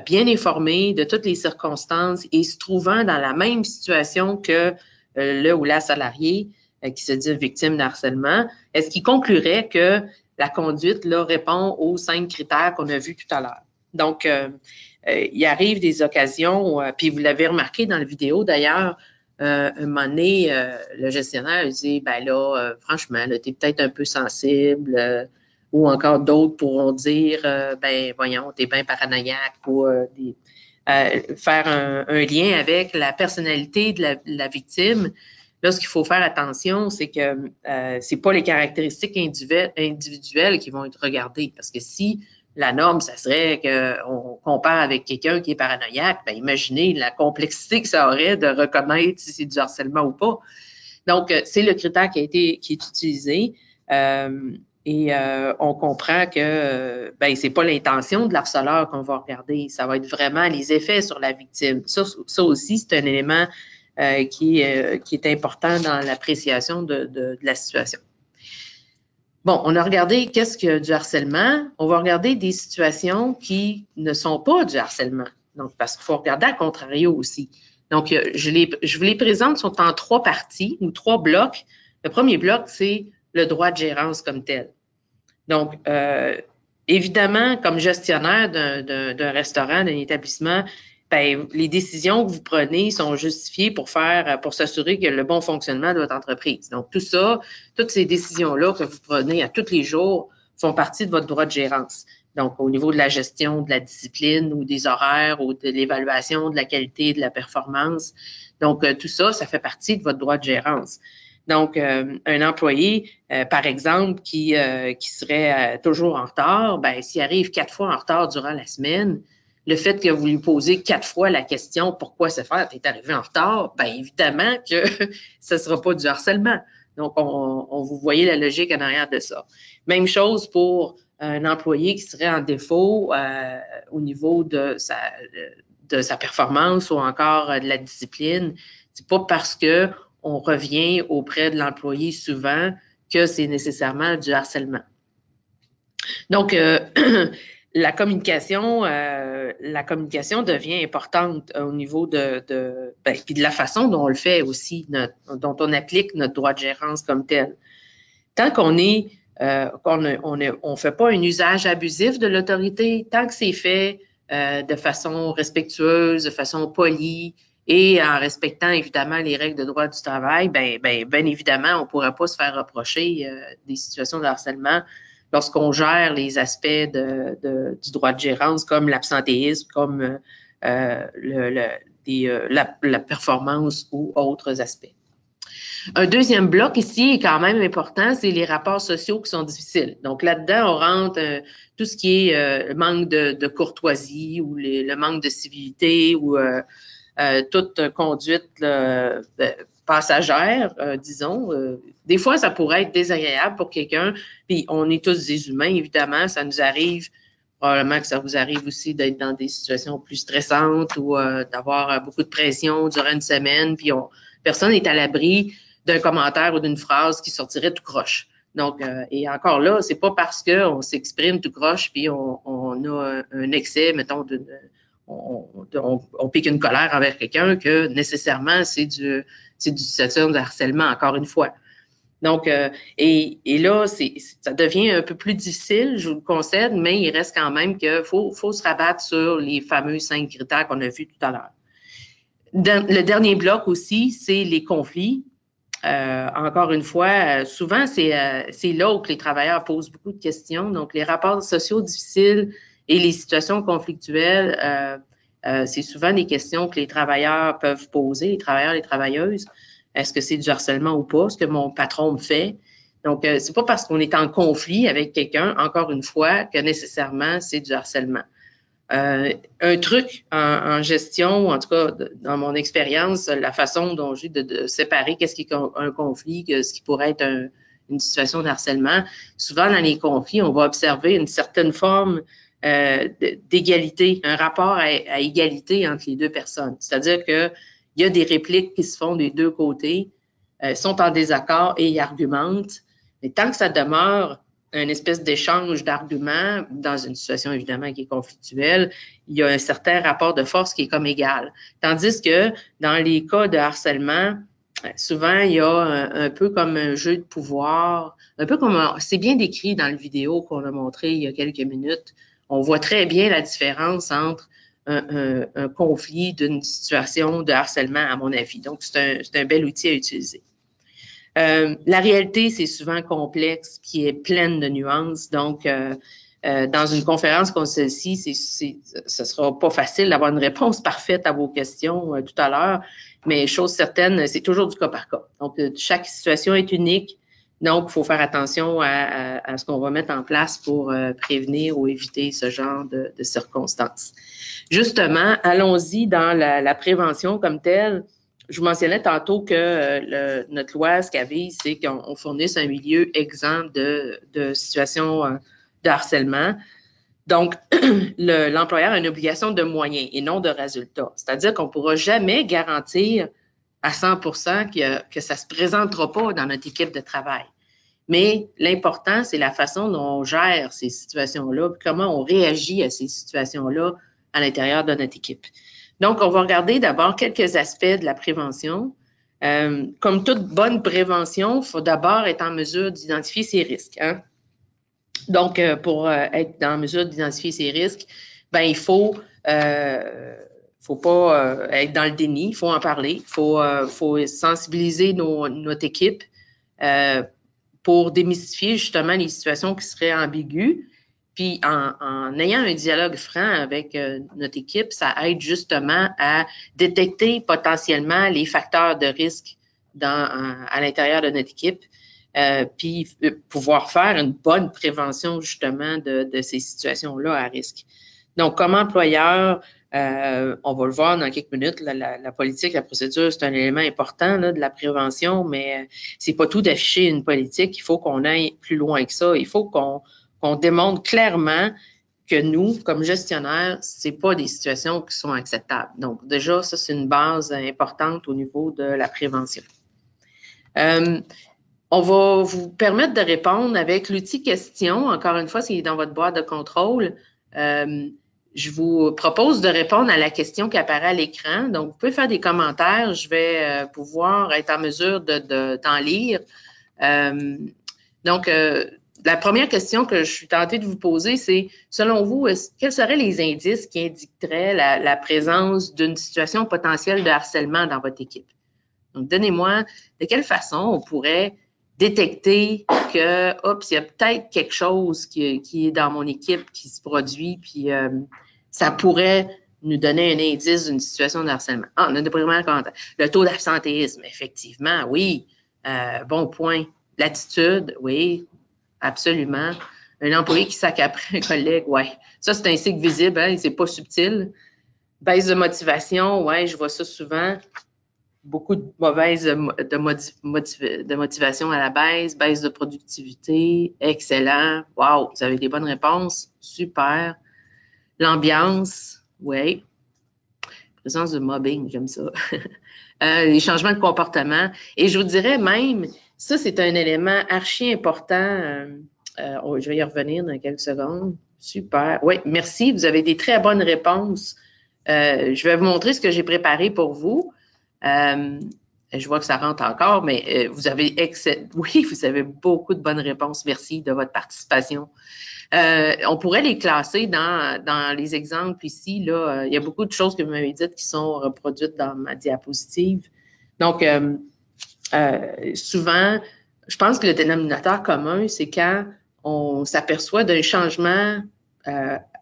bien informée de toutes les circonstances et se trouvant dans la même situation que le ou la salarié qui se dit victime de harcèlement, est-ce qu'il conclurait que la conduite là, répond aux 5 critères qu'on a vus tout à l'heure? Donc, il arrive des occasions, puis vous l'avez remarqué dans la vidéo d'ailleurs, un moment donné, le gestionnaire dit, franchement, tu es peut-être un peu sensible, ou encore d'autres pourront dire, voyons, tu es bien paranoïaque, ou faire un lien avec la personnalité de la victime. Là, ce qu'il faut faire attention, c'est que c'est pas les caractéristiques individuelles qui vont être regardées, parce que si la norme, ça serait qu'on compare avec quelqu'un qui est paranoïaque, imaginez la complexité que ça aurait de reconnaître si c'est du harcèlement ou pas. Donc, c'est le critère qui est utilisé et on comprend que c'est pas l'intention de l'harceleur qu'on va regarder, ça va être vraiment les effets sur la victime. Ça aussi, c'est un élément qui est important dans l'appréciation de la situation. Bon, on a regardé qu'est-ce que du harcèlement. On va regarder des situations qui ne sont pas du harcèlement. Donc, parce qu'il faut regarder à contrario aussi. Donc, je vous les présente, sont en 3 parties ou 3 blocs. Le premier bloc, c'est le droit de gérance comme tel. Donc, évidemment, comme gestionnaire d'un restaurant, d'un établissement, les décisions que vous prenez sont justifiées pour s'assurer que le bon fonctionnement de votre entreprise. Donc, toutes ces décisions-là que vous prenez à tous les jours font partie de votre droit de gérance. Donc, au niveau de la gestion, de la discipline ou des horaires ou de l'évaluation de la qualité, de la performance. Donc, tout ça, ça fait partie de votre droit de gérance. Donc, un employé, par exemple, qui serait toujours en retard, s'il arrive 4 fois en retard durant la semaine, le fait que vous lui posez 4 fois la question « Pourquoi se faire? Tu es arrivé en retard? » évidemment que ce ne sera pas du harcèlement. Donc, vous voyez la logique en arrière de ça. Même chose pour un employé qui serait en défaut au niveau de sa performance ou encore de la discipline. C'est pas parce que on revient auprès de l'employé souvent que c'est nécessairement du harcèlement. Donc, la communication devient importante au niveau puis de la façon dont on le fait aussi, dont on applique notre droit de gérance comme tel. Tant qu'on on fait pas un usage abusif de l'autorité, tant que c'est fait de façon respectueuse, de façon polie et en respectant évidemment les règles de droit du travail, bien évidemment, on ne pourra pas se faire reprocher des situations de harcèlement lorsqu'on gère les aspects du droit de gérance comme l'absentéisme, comme la performance ou autres aspects. Un deuxième bloc ici est quand même important, c'est les rapports sociaux qui sont difficiles. Donc là-dedans, on rentre tout ce qui est manque de courtoisie ou le manque de civilité ou toute conduite passagère, disons. Des fois, ça pourrait être désagréable pour quelqu'un, puis on est tous des humains, évidemment, ça nous arrive. Probablement que ça vous arrive aussi d'être dans des situations plus stressantes ou d'avoir beaucoup de pression durant une semaine, puis personne n'est à l'abri d'un commentaire ou d'une phrase qui sortirait tout croche. Donc, et encore là, c'est pas parce qu'on s'exprime tout croche puis on a un excès, mettons, on pique une colère envers quelqu'un que nécessairement c'est du situation de harcèlement, encore une fois. Donc, et là, ça devient un peu plus difficile, je vous le concède, mais il reste quand même qu'il faut se rabattre sur les fameux 5 critères qu'on a vus tout à l'heure. Le dernier bloc aussi, c'est les conflits. Encore une fois, souvent, c'est là où les travailleurs posent beaucoup de questions. Donc, les rapports sociaux difficiles et les situations conflictuelles, c'est souvent des questions que les travailleurs peuvent poser, les travailleurs et les travailleuses. Est-ce que c'est du harcèlement ou pas? Ce que mon patron me fait? Donc, c'est pas parce qu'on est en conflit avec quelqu'un, encore une fois, que nécessairement c'est du harcèlement. Un truc en gestion, en tout cas dans mon expérience, la façon dont j'ai de séparer qu'est-ce qui est un conflit, ce qui pourrait être une situation de harcèlement, souvent dans les conflits, on va observer une certaine forme d'égalité, un rapport à égalité entre les deux personnes. C'est-à-dire qu'il y a des répliques qui se font des deux côtés, sont en désaccord et ils argumentent. Mais tant que ça demeure une espèce d'échange d'arguments, dans une situation évidemment qui est conflictuelle, il y a un certain rapport de force qui est comme égal. Tandis que dans les cas de harcèlement, souvent il y a un peu comme un jeu de pouvoir, un peu comme c'est bien décrit dans la vidéo qu'on a montré il y a quelques minutes. On voit très bien la différence entre un conflit d'une situation de harcèlement, à mon avis. Donc, c'est un bel outil à utiliser. La réalité, c'est souvent complexe, qui est pleine de nuances. Donc, dans une conférence comme celle-ci, ce sera pas facile d'avoir une réponse parfaite à vos questions tout à l'heure, mais chose certaine, c'est toujours du cas par cas. Donc, chaque situation est unique. Donc, il faut faire attention à ce qu'on va mettre en place pour prévenir ou éviter ce genre de circonstances. Justement, allons-y dans la prévention comme telle. Je vous mentionnais tantôt que notre loi, ce qu'elle vise, c'est qu'on fournisse un milieu exempt de situations de harcèlement. Donc, l'employeur a une obligation de moyens et non de résultats. C'est-à-dire qu'on ne pourra jamais garantir à 100% que ça ne se présentera pas dans notre équipe de travail. Mais l'important, c'est la façon dont on gère ces situations-là, comment on réagit à ces situations-là à l'intérieur de notre équipe. Donc, on va regarder d'abord quelques aspects de la prévention. Comme toute bonne prévention, il faut d'abord être en mesure d'identifier ses risques. Hein? Donc, pour être en mesure d'identifier ses risques, ben il faut pas être dans le déni, il faut en parler, il faut sensibiliser notre équipe pour démystifier justement les situations qui seraient ambiguës. Puis, en ayant un dialogue franc avec notre équipe, ça aide justement à détecter potentiellement les facteurs de risque à l'intérieur de notre équipe, puis pouvoir faire une bonne prévention justement de ces situations-là à risque. Donc, comme employeur, on va le voir dans quelques minutes, la politique, la procédure, c'est un élément important là, de la prévention, mais c'est pas tout d'afficher une politique. Il faut qu'on aille plus loin que ça. Il faut qu'on démontre clairement que nous, comme gestionnaires, c'est pas des situations qui sont acceptables. Donc, déjà, ça, c'est une base importante au niveau de la prévention. On va vous permettre de répondre avec l'outil question. Encore une fois, c'est dans votre boîte de contrôle. Je vous propose de répondre à la question qui apparaît à l'écran. Donc, vous pouvez faire des commentaires. Je vais pouvoir être en mesure d'en lire. Donc, la première question que je suis tentée de vous poser, c'est, selon vous, quels seraient les indices qui indiqueraient la présence d'une situation potentielle de harcèlement dans votre équipe? Donc, donnez-moi de quelle façon on pourrait détecter que, oups, il y a peut-être quelque chose qui est dans mon équipe qui se produit, puis ça pourrait nous donner un indice d'une situation de harcèlement. Ah, on a des premiers commentaires. Le taux d'absentéisme, effectivement, oui. Bon point. L'attitude, oui, absolument. Un employé qui sac après un collègue, oui. Ça, c'est un signe visible, hein, c'est pas subtil. Baisse de motivation, oui, je vois ça souvent. Beaucoup de mauvaise de motivation à la baisse de productivité, excellent. Wow, vous avez des bonnes réponses, super. L'ambiance, oui. Présence de mobbing, j'aime ça. Les changements de comportement. Et je vous dirais même, ça, c'est un élément archi important. Je vais y revenir dans quelques secondes. Super. Oui, merci. Vous avez des très bonnes réponses. Je vais vous montrer ce que j'ai préparé pour vous. Je vois que ça rentre encore, mais vous avez beaucoup de bonnes réponses. Merci de votre participation. On pourrait les classer dans les exemples ici. Là, il y a beaucoup de choses que vous m'avez dites qui sont reproduites dans ma diapositive. Donc, souvent, je pense que le dénominateur commun, c'est quand on s'aperçoit d'un changement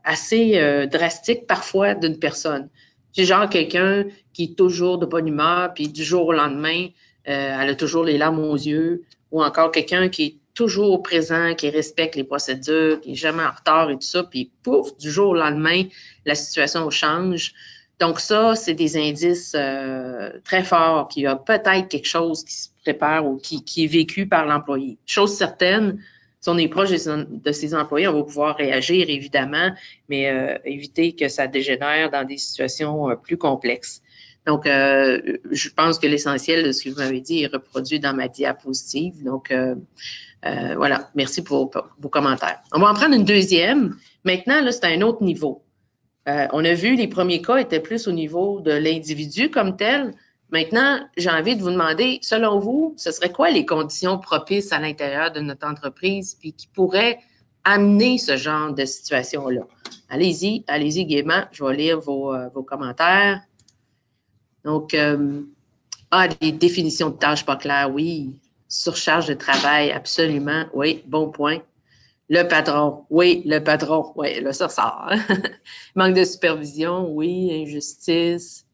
assez drastique parfois d'une personne. C'est genre quelqu'un qui est toujours de bonne humeur, puis du jour au lendemain, elle a toujours les larmes aux yeux, ou encore quelqu'un qui est toujours présent, qui respecte les procédures, qui n'est jamais en retard et tout ça, puis pouf, du jour au lendemain, la situation change. Donc ça, c'est des indices très forts qu'il y a peut-être quelque chose prépare ou qui est vécu par l'employé. Chose certaine, si on est proche de ses employés, on va pouvoir réagir, évidemment, mais éviter que ça dégénère dans des situations plus complexes. Donc, je pense que l'essentiel de ce que vous m'avez dit est reproduit dans ma diapositive. Donc, voilà, merci pour vos commentaires. On va en prendre une deuxième. Maintenant, là, c'est à un autre niveau. On a vu, les premiers cas étaient plus au niveau de l'individu comme tel. Maintenant, j'ai envie de vous demander, selon vous, ce serait quoi les conditions propices à l'intérieur de notre entreprise puis qui pourraient amener ce genre de situation-là? Allez-y gaiement, je vais lire vos commentaires. Donc, les définitions de tâches pas claires, oui. Surcharge de travail, absolument, oui, bon point. Le patron, oui, là, ça sort. Hein? Manque de supervision, oui, injustice.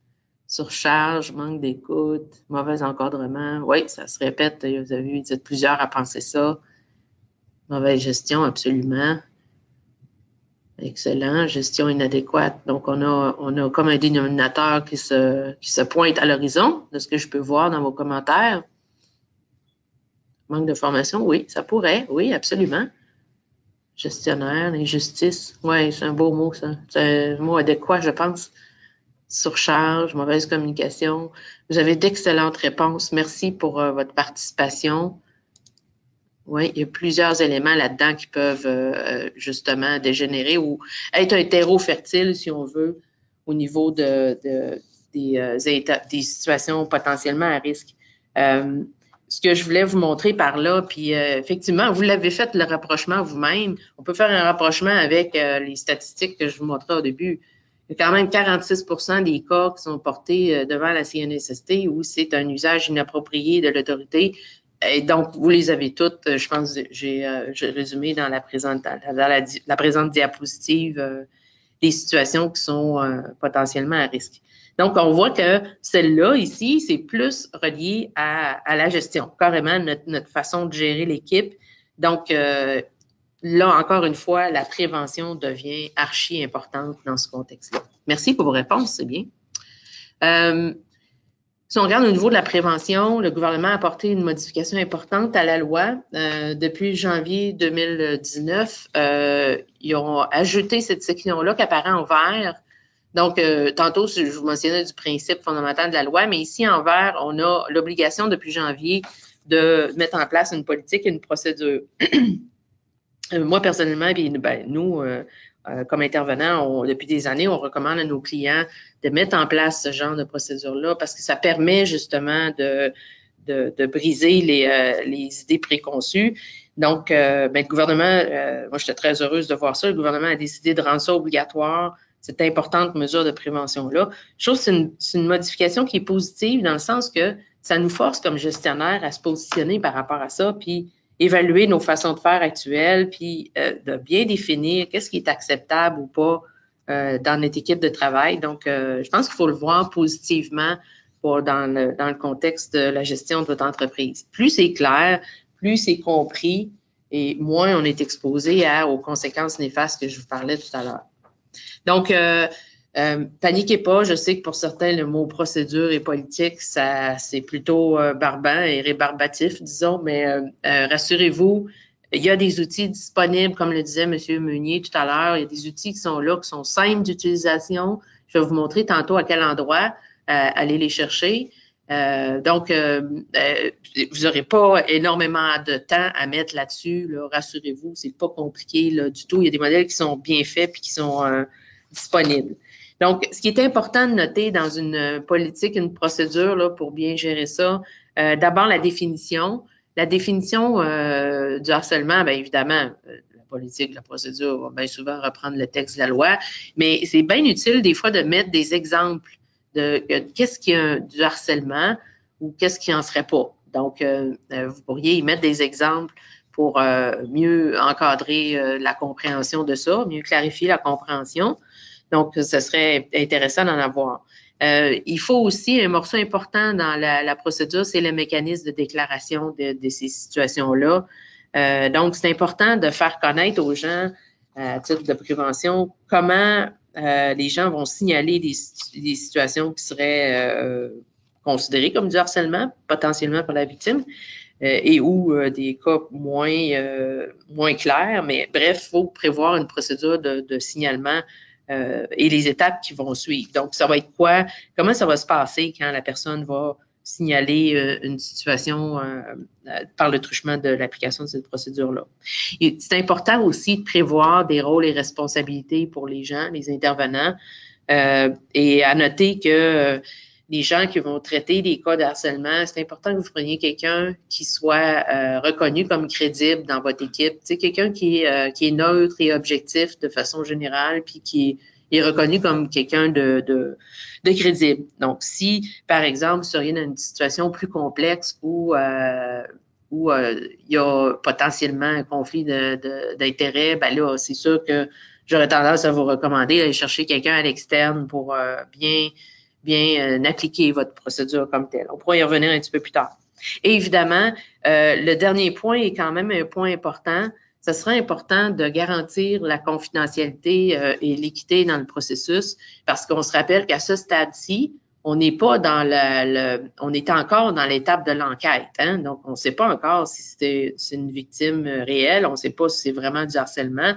Surcharge, manque d'écoute, mauvais encadrement. Oui, ça se répète. Vous avez vu, vous êtes plusieurs à penser ça. Mauvaise gestion, absolument. Excellent. Gestion inadéquate. Donc, on a comme un dénominateur qui se pointe à l'horizon de ce que je peux voir dans vos commentaires. Manque de formation, oui, ça pourrait. Oui, absolument. Gestionnaire, injustice. Oui, c'est un beau mot, ça. C'est un mot adéquat, je pense. Surcharge, mauvaise communication. Vous avez d'excellentes réponses. Merci pour votre participation. Oui, il y a plusieurs éléments là-dedans qui peuvent justement dégénérer ou être un terreau fertile, si on veut, au niveau des situations potentiellement à risque. Ce que je voulais vous montrer par là, puis effectivement, vous l'avez fait le rapprochement vous-même. On peut faire un rapprochement avec les statistiques que je vous montrais au début. Il y a quand même 46 des cas qui sont portés devant la CNSST où c'est un usage inapproprié de l'autorité. Et donc, vous les avez toutes. Je pense que j'ai résumé dans la présente diapositive les situations qui sont potentiellement à risque. Donc, on voit que celle-là, ici, c'est plus relié à la gestion, carrément notre façon de gérer l'équipe. Donc, là, encore une fois, la prévention devient archi importante dans ce contexte-là. Merci pour vos réponses, c'est bien. Si on regarde au niveau de la prévention, le gouvernement a apporté une modification importante à la loi. Depuis janvier 2019, ils ont ajouté cette section-là qui apparaît en vert. Donc, tantôt, je vous mentionnais du principe fondamental de la loi, mais ici, en vert, on a l'obligation depuis janvier de mettre en place une politique et une procédure. Moi, personnellement, nous, comme intervenants, depuis des années, on recommande à nos clients de mettre en place ce genre de procédure-là parce que ça permet justement de briser les idées préconçues. Donc, le gouvernement, moi, j'étais très heureuse de voir ça. Le gouvernement a décidé de rendre ça obligatoire, cette importante mesure de prévention-là. Je trouve que c'est une modification qui est positive dans le sens que ça nous force comme gestionnaire à se positionner par rapport à ça, puis évaluer nos façons de faire actuelles, puis de bien définir qu'est-ce qui est acceptable ou pas dans notre équipe de travail. Donc, je pense qu'il faut le voir positivement dans le contexte de la gestion de votre entreprise. Plus c'est clair, plus c'est compris et moins on est exposé aux conséquences néfastes que je vous parlais tout à l'heure. Donc, paniquez pas, je sais que pour certains, le mot procédure et politique, c'est plutôt barbant et rébarbatif, disons, mais rassurez-vous, il y a des outils disponibles, comme le disait M. Meunier tout à l'heure, il y a des outils qui sont là, qui sont simples d'utilisation. Je vais vous montrer tantôt à quel endroit aller les chercher. Donc, vous n'aurez pas énormément de temps à mettre là-dessus, là, rassurez-vous, c'est pas compliqué là, du tout. Il y a des modèles qui sont bien faits et qui sont disponibles. Donc, ce qui est important de noter dans une politique, une procédure là, pour bien gérer ça, d'abord la définition. La définition du harcèlement, bien évidemment, la politique, la procédure va bien souvent reprendre le texte de la loi, mais c'est bien utile des fois de mettre des exemples de qu'est-ce qui est du harcèlement ou qu'est-ce qui en serait pas. Donc, vous pourriez y mettre des exemples pour mieux encadrer la compréhension de ça, mieux clarifier la compréhension. Donc, ce serait intéressant d'en avoir. Il faut aussi, un morceau important dans la procédure, c'est le mécanisme de déclaration de ces situations-là. Donc, c'est important de faire connaître aux gens, à titre de prévention, comment les gens vont signaler des situations qui seraient considéré comme du harcèlement, potentiellement par la victime, et ou des cas moins clairs. Mais bref, il faut prévoir une procédure de signalement et les étapes qui vont suivre. Donc, ça va être quoi? Comment ça va se passer quand la personne va signaler une situation par le truchement de l'application de cette procédure-là? C'est important aussi de prévoir des rôles et responsabilités pour les gens, les intervenants, et à noter que les gens qui vont traiter des cas de harcèlement, c'est important que vous preniez quelqu'un qui soit reconnu comme crédible dans votre équipe. Tu sais, quelqu'un qui est neutre et objectif de façon générale, puis qui est reconnu comme quelqu'un de crédible. Donc, si, par exemple, vous seriez dans une situation plus complexe où il y a potentiellement un conflit d'intérêts, ben là, c'est sûr que j'aurais tendance à vous recommander d'aller chercher quelqu'un à l'externe pour bien appliquer votre procédure comme telle. On pourra y revenir un petit peu plus tard. Et évidemment, le dernier point est quand même un point important. Ce sera important de garantir la confidentialité et l'équité dans le processus, parce qu'on se rappelle qu'à ce stade-ci, on n'est pas dans on est encore dans l'étape de l'enquête, hein? Donc, on ne sait pas encore si c'est une victime réelle, on ne sait pas si c'est vraiment du harcèlement.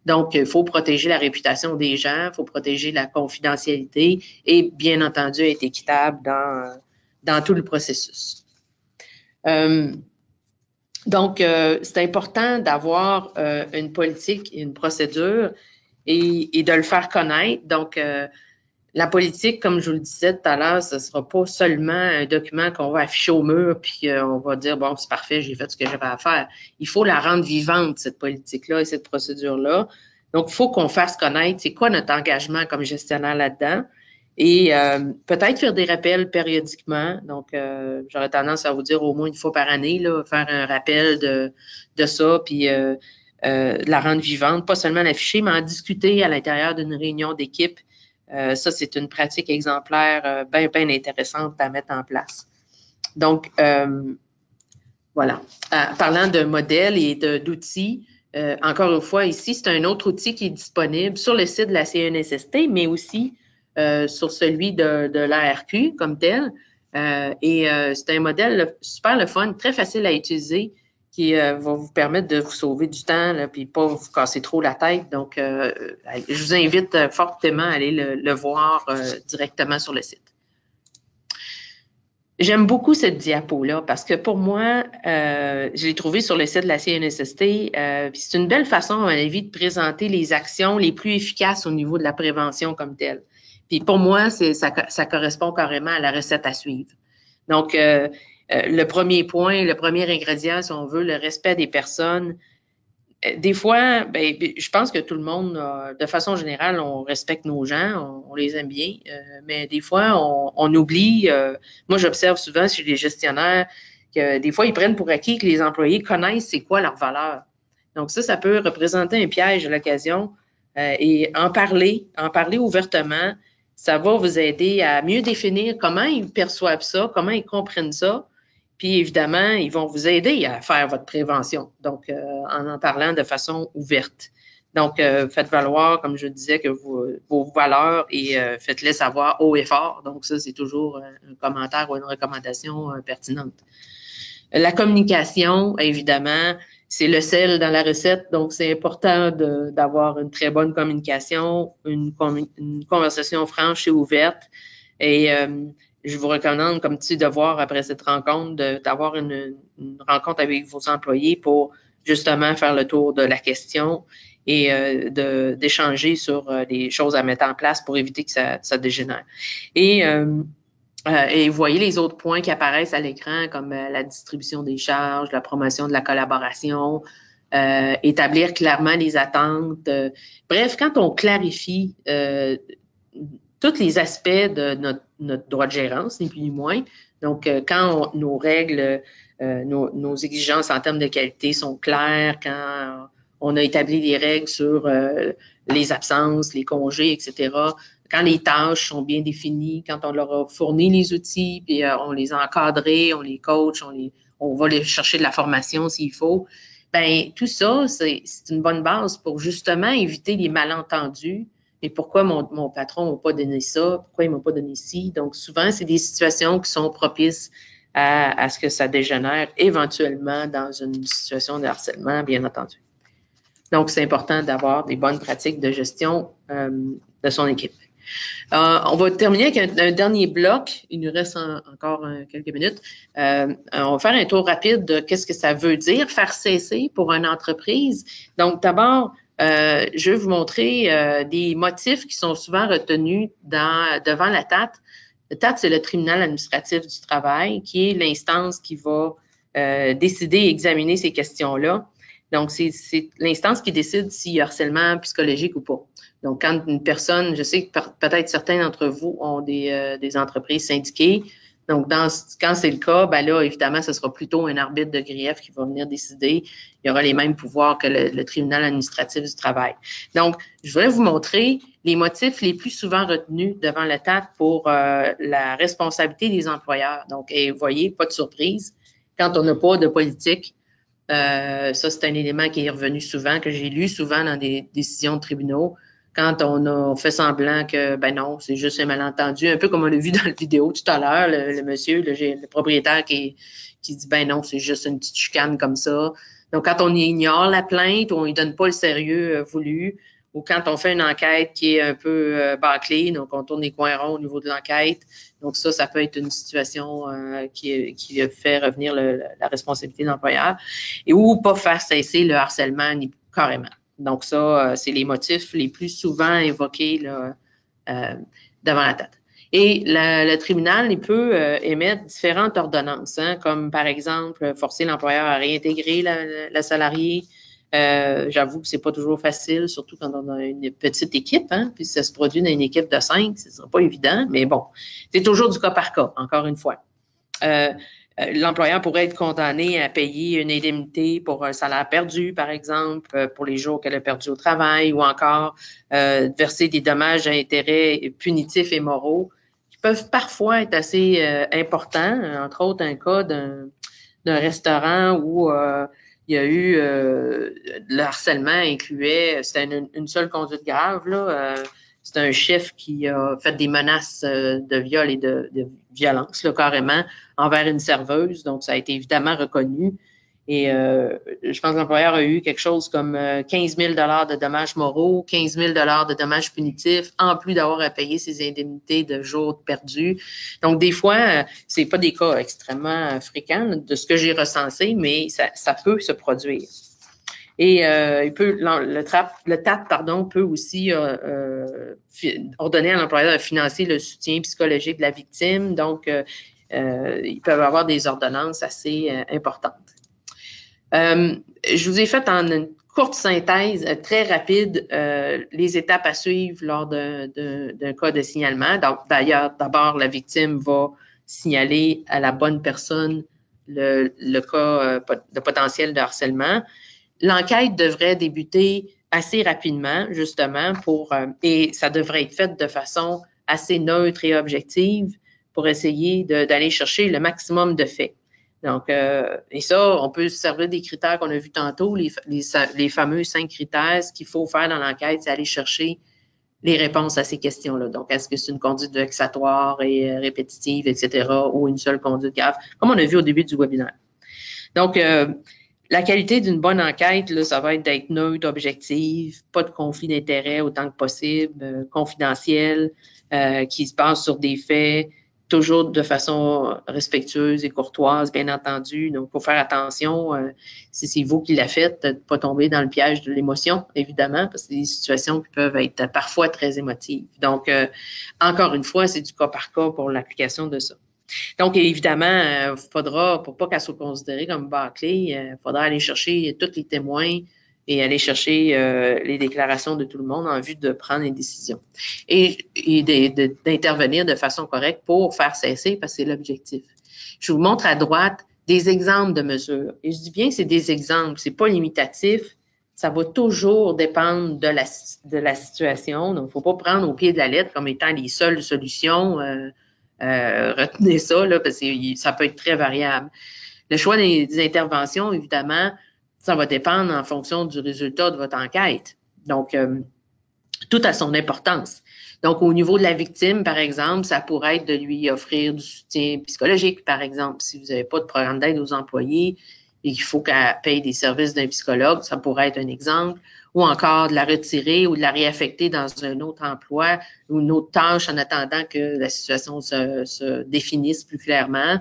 Donc, il faut protéger la réputation des gens, il faut protéger la confidentialité et, bien entendu, être équitable dans tout le processus. Donc, c'est important d'avoir une politique et une procédure et de le faire connaître. Donc, la politique, comme je vous le disais tout à l'heure, ce ne sera pas seulement un document qu'on va afficher au mur puis on va dire, bon, c'est parfait, j'ai fait ce que j'avais à faire. Il faut la rendre vivante, cette politique-là et cette procédure-là. Donc, il faut qu'on fasse connaître c'est quoi notre engagement comme gestionnaire là-dedans et peut-être faire des rappels périodiquement. Donc, j'aurais tendance à vous dire au moins une fois par année, là, faire un rappel de ça puis la rendre vivante, pas seulement l'afficher, mais en discuter à l'intérieur d'une réunion d'équipe. Ça, c'est une pratique exemplaire bien intéressante à mettre en place. Donc, voilà. Parlant de modèles et d'outils, encore une fois, ici, c'est un autre outil qui est disponible sur le site de la CNSST, mais aussi sur celui de l'ARQ comme tel. C'est un modèle super le fun, très facile à utiliser, qui va vous permettre de vous sauver du temps, puis pas vous casser trop la tête. Donc, je vous invite fortement à aller le voir directement sur le site. J'aime beaucoup cette diapo-là parce que pour moi, je l'ai trouvée sur le site de la CNSST. C'est une belle façon, à mon avis, de présenter les actions les plus efficaces au niveau de la prévention comme telle. Puis pour moi, ça correspond carrément à la recette à suivre. Donc, le premier point, le premier ingrédient, si on veut, le respect des personnes. Des fois, je pense que tout le monde, de façon générale, on respecte nos gens, on les aime bien, mais des fois, on oublie. Moi, j'observe souvent chez les gestionnaires que des fois, ils prennent pour acquis que les employés connaissent c'est quoi leur valeur. Donc ça peut représenter un piège à l'occasion et en parler ouvertement, ça va vous aider à mieux définir comment ils perçoivent ça, comment ils comprennent ça. Puis, évidemment, ils vont vous aider à faire votre prévention, donc en parlant de façon ouverte. Donc, faites valoir, comme je disais, que vos valeurs et faites-les savoir haut et fort. Donc, ça, c'est toujours un commentaire ou une recommandation pertinente. La communication, évidemment, c'est le sel dans la recette. Donc, c'est important d'avoir une très bonne communication, une conversation franche et ouverte. Et je vous recommande, comme petit devoir après cette rencontre, d'avoir une rencontre avec vos employés pour justement faire le tour de la question et d'échanger sur les choses à mettre en place pour éviter que ça dégénère. Et vous voyez les autres points qui apparaissent à l'écran, comme la distribution des charges, la promotion de la collaboration, établir clairement les attentes. Bref, quand on clarifie tous les aspects de notre droit de gérance, ni plus ni moins. Donc, quand nos règles, nos exigences en termes de qualité sont claires, quand on a établi des règles sur les absences, les congés, etc., quand les tâches sont bien définies, quand on leur a fourni les outils, puis on les a encadrés, on les coach, on va les chercher de la formation s'il faut, bien, tout ça, c'est une bonne base pour justement éviter les malentendus mais pourquoi mon patron m'a pas donné ça? Pourquoi il m'a pas donné ci? Donc, souvent, c'est des situations qui sont propices à ce que ça dégénère éventuellement dans une situation de harcèlement, bien entendu. Donc, c'est important d'avoir des bonnes pratiques de gestion de son équipe. On va terminer avec un dernier bloc. Il nous reste encore quelques minutes. On va faire un tour rapide de qu'est-ce que ça veut dire faire cesser pour une entreprise. Donc, d'abord, je vais vous montrer des motifs qui sont souvent retenus devant la TAT. Le TAT, c'est le tribunal administratif du travail, qui est l'instance qui va décider et examiner ces questions-là. Donc, c'est l'instance qui décide s'il y a harcèlement psychologique ou pas. Donc, quand une personne, je sais que peut-être certains d'entre vous ont des entreprises syndiquées. Donc, quand c'est le cas, ben là, évidemment, ce sera plutôt un arbitre de grief qui va venir décider. Il y aura les mêmes pouvoirs que le tribunal administratif du travail. Donc, je voudrais vous montrer les motifs les plus souvent retenus devant le TAT pour la responsabilité des employeurs. Donc, et vous voyez, pas de surprise, quand on n'a pas de politique, ça, c'est un élément qui est revenu souvent, que j'ai lu souvent dans des décisions de tribunaux. Quand on a fait semblant que, ben non, c'est juste un malentendu, un peu comme on l'a vu dans la vidéo tout à l'heure, le monsieur, le propriétaire qui dit, ben non, c'est juste une petite chicane comme ça. Donc, quand on ignore la plainte ou on ne donne pas le sérieux voulu, ou quand on fait une enquête qui est un peu bâclée, donc on tourne les coins ronds au niveau de l'enquête. Donc, ça peut être une situation qui fait revenir la responsabilité de l'employeur. Et ou pas faire cesser le harcèlement carrément. Donc, ça, c'est les motifs les plus souvent invoqués là, devant la TAT. Et le tribunal, il peut émettre différentes ordonnances, hein, comme par exemple forcer l'employeur à réintégrer la salariée. J'avoue que c'est pas toujours facile, surtout quand on a une petite équipe, hein, puis ça se produit dans une équipe de 5, ce sera pas évident, mais bon, c'est toujours du cas par cas, encore une fois. L'employeur pourrait être condamné à payer une indemnité pour un salaire perdu, par exemple, pour les jours qu'elle a perdu au travail, ou encore verser des dommages à intérêts punitifs et moraux qui peuvent parfois être assez importants. Entre autres, un cas d'un restaurant où il y a eu le harcèlement incluait, c'était une seule conduite grave, là. C'est un chef qui a fait des menaces de viol et de violence, là, carrément, envers une serveuse. Donc, ça a été évidemment reconnu. Et je pense que l'employeur a eu quelque chose comme 15 000 de dommages moraux, 15 000 de dommages punitifs, en plus d'avoir à payer ses indemnités de jours perdus. Donc, des fois, c'est pas des cas extrêmement fréquents de ce que j'ai recensé, mais ça peut se produire. Et le TAT, peut aussi ordonner à l'employeur de financer le soutien psychologique de la victime. Donc, ils peuvent avoir des ordonnances assez importantes. Je vous ai fait en une courte synthèse très rapide les étapes à suivre lors d'un cas de signalement. Donc, d'ailleurs, d'abord, la victime va signaler à la bonne personne le cas de potentiel de harcèlement. L'enquête devrait débuter assez rapidement, justement, et ça devrait être fait de façon assez neutre et objective pour essayer d'aller chercher le maximum de faits. Donc, et ça, on peut se servir des critères qu'on a vus tantôt, les fameux 5 critères. Ce qu'il faut faire dans l'enquête, c'est aller chercher les réponses à ces questions-là. Donc, est-ce que c'est une conduite vexatoire et répétitive, etc., ou une seule conduite grave, comme on a vu au début du webinaire. Donc, la qualité d'une bonne enquête, là, ça va être d'être neutre, objective, pas de conflit d'intérêts autant que possible, confidentiel, qui se base sur des faits, toujours de façon respectueuse et courtoise, bien entendu. Donc, il faut faire attention, si c'est vous qui la faites, de ne pas tomber dans le piège de l'émotion, évidemment, parce que c'est des situations qui peuvent être parfois très émotives. Donc, encore une fois, c'est du cas par cas pour l'application de ça. Donc, évidemment, pour pas qu'elle soit considérée comme bâclée, il faudra aller chercher tous les témoins et aller chercher les déclarations de tout le monde en vue de prendre une décision et d'intervenir de façon correcte pour faire cesser, parce que c'est l'objectif. Je vous montre à droite des exemples de mesures. Et je dis bien que c'est des exemples, c'est pas limitatif. Ça va toujours dépendre de la situation. Donc, il ne faut pas prendre au pied de la lettre comme étant les seules solutions. Retenez ça, là, parce que ça peut être très variable. Le choix des interventions, évidemment, ça va dépendre en fonction du résultat de votre enquête. Donc, tout a son importance. Donc, au niveau de la victime, par exemple, ça pourrait être de lui offrir du soutien psychologique, par exemple. Si vous n'avez pas de programme d'aide aux employés et qu'il faut qu'elle paye des services d'un psychologue, ça pourrait être un exemple. Ou encore de la retirer ou de la réaffecter dans un autre emploi ou une autre tâche en attendant que la situation se définisse plus clairement.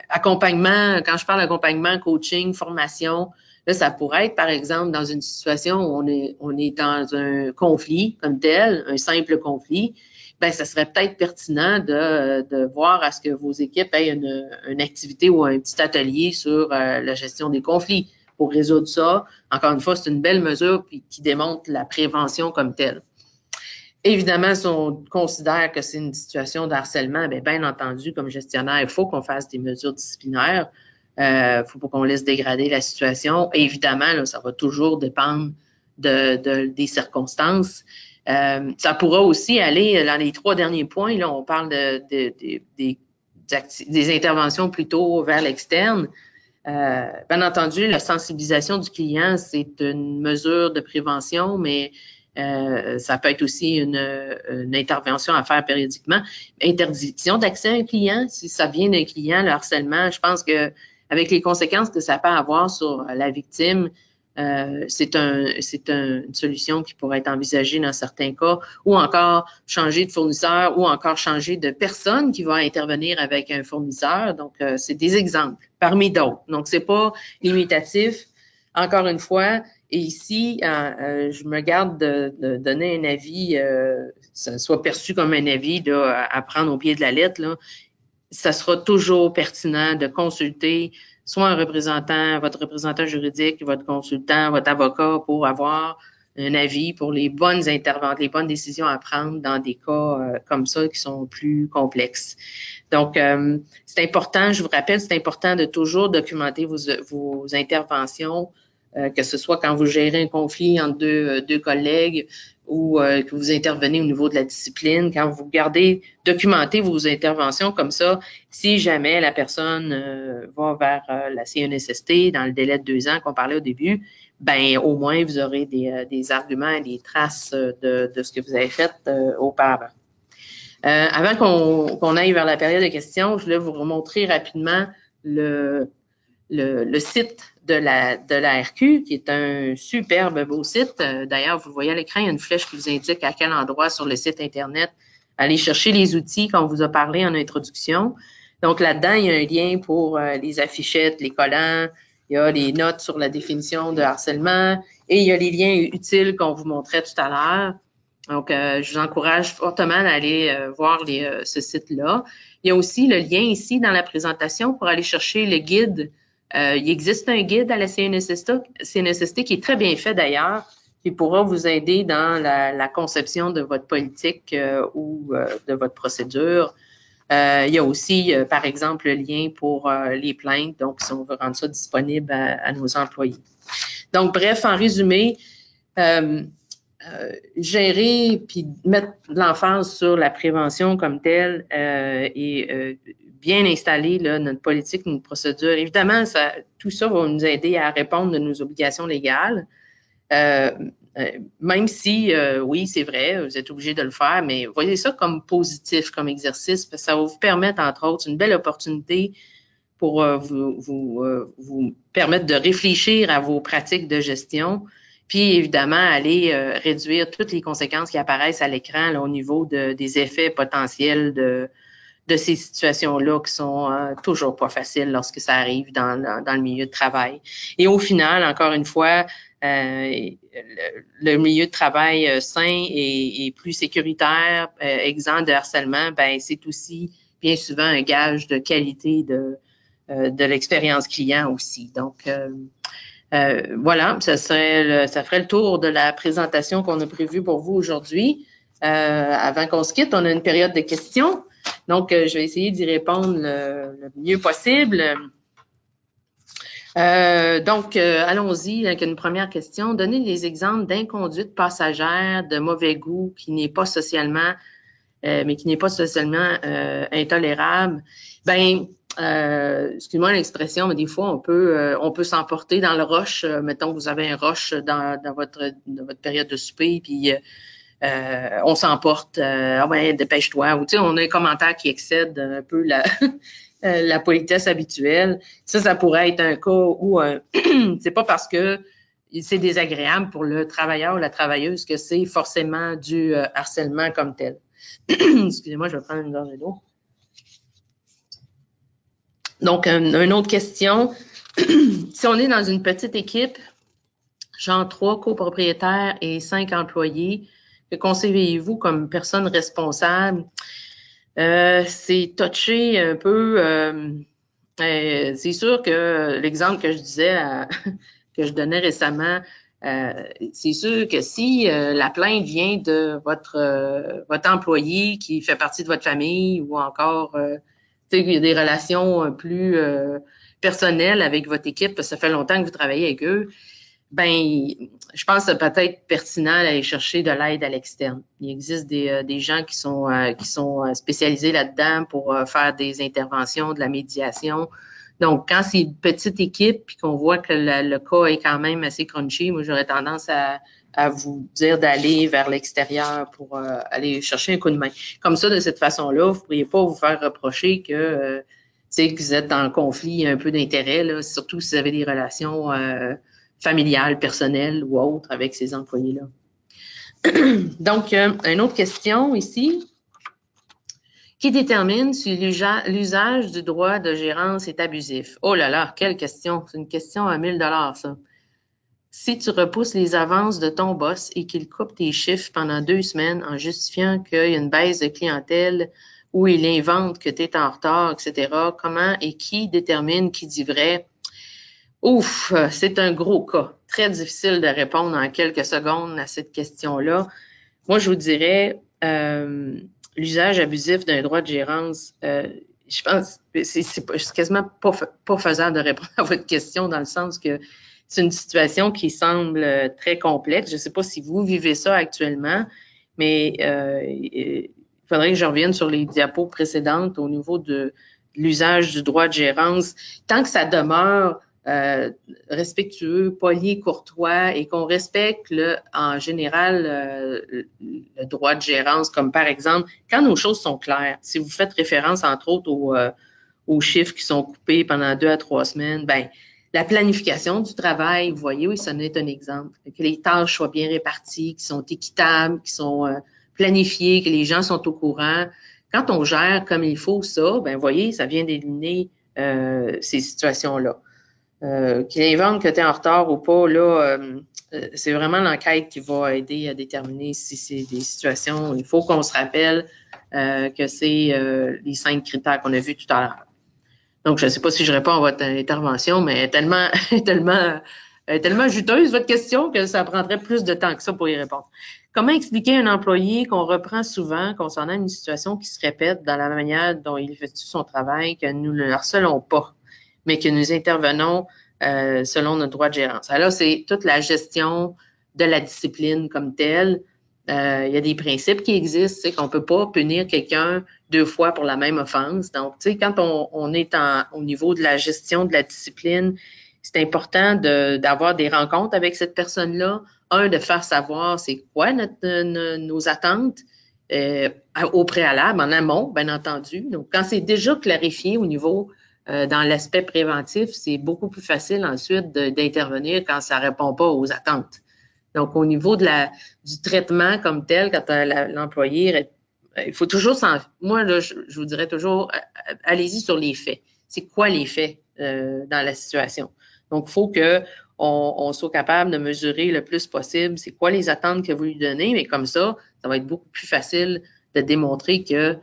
Accompagnement, quand je parle d'accompagnement, coaching, formation, là, ça pourrait être, par exemple, dans une situation où on est dans un conflit comme tel, un simple conflit, ben, ça serait peut-être pertinent de voir à ce que vos équipes aient une activité ou un petit atelier sur la gestion des conflits pour résoudre ça. Encore une fois, c'est une belle mesure qui démontre la prévention comme telle. Évidemment, si on considère que c'est une situation de harcèlement, bien entendu, comme gestionnaire, il faut qu'on fasse des mesures disciplinaires. Faut pas qu'on laisse dégrader la situation. Et évidemment, là, ça va toujours dépendre des circonstances. Ça pourra aussi aller dans les 3 derniers points. Là, on parle des interventions plutôt vers l'externe. Bien entendu, la sensibilisation du client, c'est une mesure de prévention, mais ça peut être aussi une intervention à faire périodiquement. Interdiction d'accès à un client, si ça vient d'un client, le harcèlement, je pense que avec les conséquences que ça peut avoir sur la victime, c'est une solution qui pourrait être envisagée dans certains cas, ou encore changer de fournisseur, ou encore changer de personne qui va intervenir avec un fournisseur. Donc, c'est des exemples parmi d'autres. Donc, c'est pas limitatif. Encore une fois, et ici, je me garde de donner un avis, ça soit perçu comme un avis là, à prendre au pied de la lettre, là. Ça sera toujours pertinent de consulter soit votre représentant juridique, votre consultant, votre avocat pour avoir un avis pour les bonnes décisions à prendre dans des cas comme ça qui sont plus complexes. Donc, c'est important, je vous rappelle, c'est important de toujours documenter vos interventions, que ce soit quand vous gérez un conflit entre deux collègues ou que vous intervenez au niveau de la discipline, quand vous documentez vos interventions comme ça, si jamais la personne va vers la CNSST dans le délai de 2 ans qu'on parlait au début, ben au moins vous aurez des arguments et des traces de ce que vous avez fait auparavant. Avant qu'on aille vers la période de questions, je voulais vous remontrer rapidement le site de la RQ, qui est un superbe beau site. D'ailleurs, vous voyez à l'écran, il y a une flèche qui vous indique à quel endroit sur le site Internet aller chercher les outils qu'on vous a parlé en introduction. Donc, là-dedans, il y a un lien pour les affichettes, les collants, il y a les notes sur la définition de harcèlement et il y a les liens utiles qu'on vous montrait tout à l'heure. Donc, je vous encourage fortement d'aller voir ce site-là. Il y a aussi le lien ici dans la présentation pour aller chercher le guide. Il existe un guide à la CNSST qui est très bien fait d'ailleurs, qui pourra vous aider dans la conception de votre politique ou de votre procédure. Il y a aussi, par exemple, le lien pour les plaintes, donc si on veut rendre ça disponible à nos employés. Donc, bref, en résumé, gérer puis mettre l'emphase sur la prévention comme telle et bien installer là, notre politique, notre procédure. Évidemment, tout ça va nous aider à répondre de nos obligations légales. Même si, oui, c'est vrai, vous êtes obligé de le faire, mais voyez ça comme positif, comme exercice, parce que ça va vous permettre, entre autres, une belle opportunité pour vous permettre de réfléchir à vos pratiques de gestion, puis évidemment, aller réduire toutes les conséquences qui apparaissent à l'écran là, au niveau des effets potentiels de ces situations-là qui sont toujours pas faciles lorsque ça arrive dans le milieu de travail. Et au final, encore une fois, le milieu de travail sain et plus sécuritaire, exempt de harcèlement, ben c'est aussi bien souvent un gage de qualité de l'expérience client aussi. Donc, voilà, ça ferait le tour de la présentation qu'on a prévue pour vous aujourd'hui. Avant qu'on se quitte, on a une période de questions. Donc, je vais essayer d'y répondre le mieux possible. Allons-y avec une première question. Donnez des exemples d'inconduite passagère de mauvais goût qui n'est pas socialement intolérable. Ben, excuse-moi l'expression, mais des fois, on peut s'emporter dans le rush. Mettons que vous avez un rush dans votre période de souper, puis on s'emporte, ah ben, dépêche-toi. Ou tu sais, on a un commentaire qui excède un peu la politesse habituelle. Ça pourrait être un cas où c'est pas parce que c'est désagréable pour le travailleur ou la travailleuse que c'est forcément du harcèlement comme tel. Excusez-moi, je vais prendre une gorgée d'eau. Donc, une autre question. Si on est dans une petite équipe, genre 3 copropriétaires et 5 employés, que conseillez-vous comme personne responsable? C'est touché un peu. C'est sûr que l'exemple que je disais, que je donnais récemment, c'est sûr que si la plainte vient de votre employé qui fait partie de votre famille ou encore il y a des relations plus personnelles avec votre équipe, parce que ça fait longtemps que vous travaillez avec eux, ben, je pense que c'est peut-être pertinent d'aller chercher de l'aide à l'externe. Il existe des gens qui sont spécialisés là-dedans pour faire des interventions, de la médiation. Donc, quand c'est une petite équipe puis qu'on voit que le cas est quand même assez crunchy, moi, j'aurais tendance à vous dire d'aller vers l'extérieur pour aller chercher un coup de main. Comme ça, de cette façon-là, vous ne pourriez pas vous faire reprocher que vous êtes en conflit un peu d'intérêt, surtout si vous avez des relations familiales, personnelles ou autres avec ces employés-là. Donc, une autre question ici. Qui détermine si l'usage du droit de gérance est abusif? Oh là là, quelle question! C'est une question à 1000 $, ça. Si tu repousses les avances de ton boss et qu'il coupe tes chiffres pendant 2 semaines en justifiant qu'il y a une baisse de clientèle ou il invente que tu es en retard, etc., comment et qui détermine qui dit vrai? Ouf, c'est un gros cas. Très difficile de répondre en quelques secondes à cette question-là. Moi, je vous dirais, l'usage abusif d'un droit de gérance, je pense que c'est quasiment pas faisable de répondre à votre question dans le sens que c'est une situation qui semble très complexe. Je ne sais pas si vous vivez ça actuellement, mais il faudrait que je revienne sur les diapos précédentes au niveau de l'usage du droit de gérance. Tant que ça demeure respectueux, poli, courtois et qu'on respecte en général le droit de gérance, comme par exemple, quand nos choses sont claires, si vous faites référence entre autres aux chiffres qui sont coupés pendant 2 à 3 semaines, ben la planification du travail, vous voyez, oui, ça en est un exemple, que les tâches soient bien réparties, qui sont équitables, qui sont planifiées, que les gens sont au courant. Quand on gère comme il faut ça, ben vous voyez, ça vient d'éliminer ces situations-là. Qu'il invente que tu es en retard ou pas, là, c'est vraiment l'enquête qui va aider à déterminer si c'est des situations. Il faut qu'on se rappelle que c'est les 5 critères qu'on a vus tout à l'heure. Donc, je ne sais pas si je réponds à votre intervention, mais elle est tellement juteuse, votre question, que ça prendrait plus de temps que ça pour y répondre. Comment expliquer à un employé qu'on reprend souvent concernant une situation qui se répète dans la manière dont il effectue son travail, que nous ne le harcelons pas, mais que nous intervenons selon notre droit de gérance? Alors, c'est toute la gestion de la discipline comme telle. Il y a des principes qui existent, c'est qu'on ne peut pas punir quelqu'un 2 fois pour la même offense. Donc, tu sais, quand on est au niveau de la gestion de la discipline, c'est important d'avoir des rencontres avec cette personne-là. De faire savoir c'est quoi nos attentes au préalable, en amont, bien entendu. Donc, quand c'est déjà clarifié au niveau dans l'aspect préventif, c'est beaucoup plus facile ensuite d'intervenir quand ça ne répond pas aux attentes. Donc, au niveau du traitement comme tel, quand l'employé, il faut toujours moi, là, je vous dirais toujours, allez-y sur les faits. C'est quoi les faits dans la situation? Donc, il faut qu'on soit capable de mesurer le plus possible c'est quoi les attentes que vous lui donnez, mais comme ça va être beaucoup plus facile de démontrer que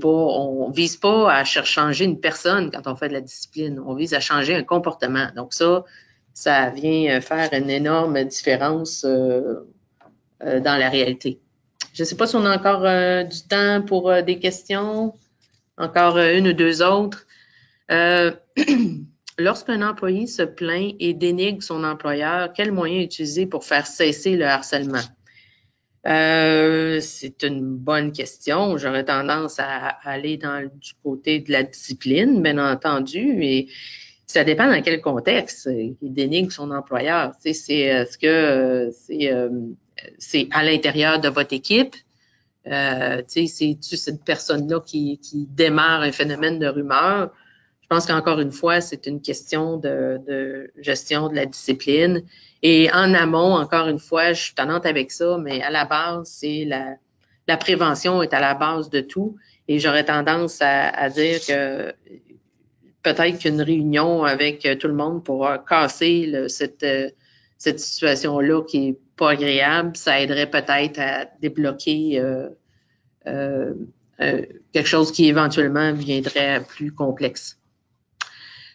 on vise pas à changer une personne quand on fait de la discipline, on vise à changer un comportement. Donc ça vient faire une énorme différence dans la réalité. Je ne sais pas si on a encore du temps pour des questions, encore une ou 2 autres. Lorsqu'un employé se plaint et dénigre son employeur, quels moyens utiliser pour faire cesser le harcèlement? C'est une bonne question. J'aurais tendance à aller du côté de la discipline, bien entendu, et ça dépend dans quel contexte il dénigre son employeur. Tu sais, est-ce que c'est à l'intérieur de votre équipe? Tu sais, c'est-tu cette personne-là qui démarre un phénomène de rumeur? Je pense qu'encore une fois, c'est une question de gestion de la discipline. Et en amont, encore une fois, je suis tannante avec ça, mais à la base, c'est la prévention est à la base de tout. Et j'aurais tendance à dire que peut-être qu'une réunion avec tout le monde pour casser cette situation-là qui est pas agréable, ça aiderait peut-être à débloquer quelque chose qui éventuellement viendrait plus complexe.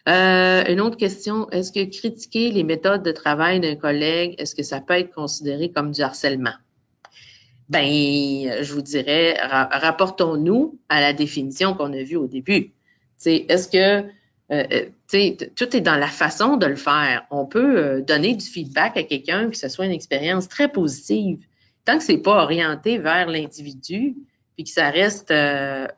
Une autre question, est-ce que critiquer les méthodes de travail d'un collègue, est-ce que ça peut être considéré comme du harcèlement? Ben, je vous dirais, rapportons-nous à la définition qu'on a vue au début. Est-ce que tout est dans la façon de le faire. On peut donner du feedback à quelqu'un, que ce soit une expérience très positive. Tant que c'est pas orienté vers l'individu, puis que ça reste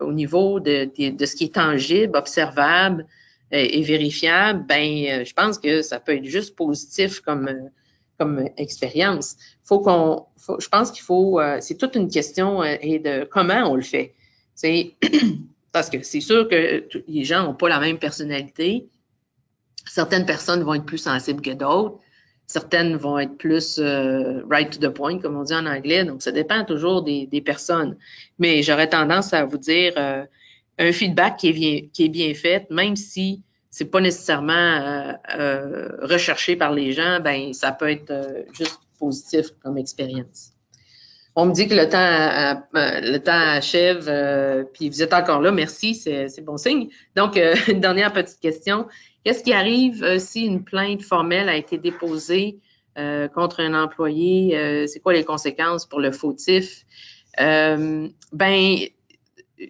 au niveau de ce qui est tangible, observable et vérifiable, ben je pense que ça peut être juste positif comme expérience. Je pense qu'il faut, c'est toute une question et de comment on le fait. Parce que c'est sûr que les gens n'ont pas la même personnalité. Certaines personnes vont être plus sensibles que d'autres. Certaines vont être plus right to the point, comme on dit en anglais. Donc, ça dépend toujours des personnes. Mais j'aurais tendance à vous dire un feedback qui est bien fait, même si c'est pas nécessairement recherché par les gens, ben ça peut être juste positif comme expérience. On me dit que le temps achève, puis vous êtes encore là. Merci, c'est bon signe. Donc, une dernière petite question. Qu'est-ce qui arrive si une plainte formelle a été déposée contre un employé? C'est quoi les conséquences pour le fautif? Ben,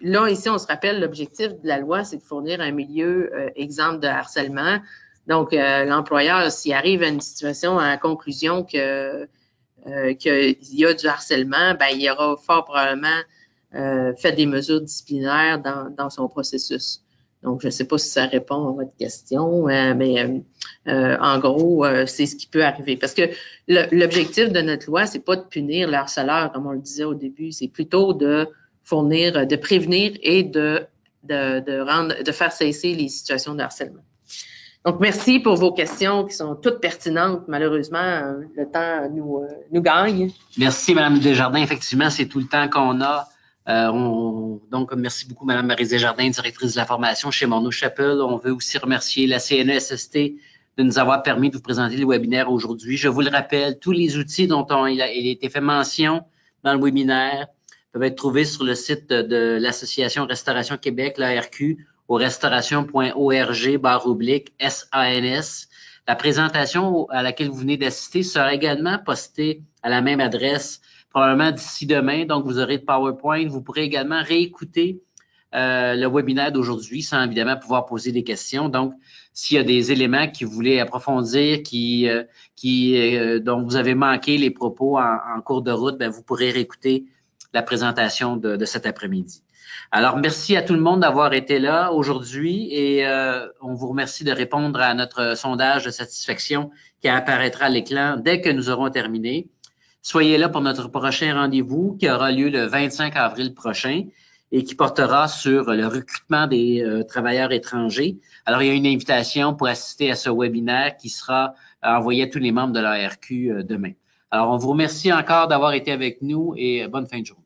là, ici, on se rappelle, l'objectif de la loi, c'est de fournir un milieu exempt de harcèlement. Donc, l'employeur, s'il arrive à une situation, à la conclusion qu'il y a du harcèlement, ben, il aura fort probablement fait des mesures disciplinaires dans son processus. Donc, je ne sais pas si ça répond à votre question, mais en gros, c'est ce qui peut arriver. Parce que l'objectif de notre loi, c'est pas de punir le harceleur, comme on le disait au début, c'est plutôt de fournir, de prévenir et de faire cesser les situations de harcèlement. Donc, merci pour vos questions qui sont toutes pertinentes. Malheureusement, le temps nous gagne. Merci, Mme Desjardins. Effectivement, c'est tout le temps qu'on a. Donc, merci beaucoup, Mme Marie Desjardins, directrice de la formation chez Morneau Chapelle. On veut aussi remercier la CNESST de nous avoir permis de vous présenter le webinaire aujourd'hui. Je vous le rappelle, tous les outils dont il a été fait mention dans le webinaire peuvent être trouvés sur le site de l'Association Restauration Québec, l'ARQ, au restauration.org/SANS. La présentation à laquelle vous venez d'assister sera également postée à la même adresse probablement d'ici demain. Donc, vous aurez le PowerPoint. Vous pourrez également réécouter le webinaire d'aujourd'hui sans évidemment pouvoir poser des questions. Donc, s'il y a des éléments que vous voulez approfondir, dont vous avez manqué les propos en cours de route, bien, vous pourrez réécouter la présentation de cet après-midi. Alors, merci à tout le monde d'avoir été là aujourd'hui et on vous remercie de répondre à notre sondage de satisfaction qui apparaîtra à l'écran dès que nous aurons terminé. Soyez là pour notre prochain rendez-vous qui aura lieu le 25 avril prochain et qui portera sur le recrutement des travailleurs étrangers. Alors, il y a une invitation pour assister à ce webinaire qui sera envoyé à tous les membres de l'ARQ demain. Alors, on vous remercie encore d'avoir été avec nous et bonne fin de journée.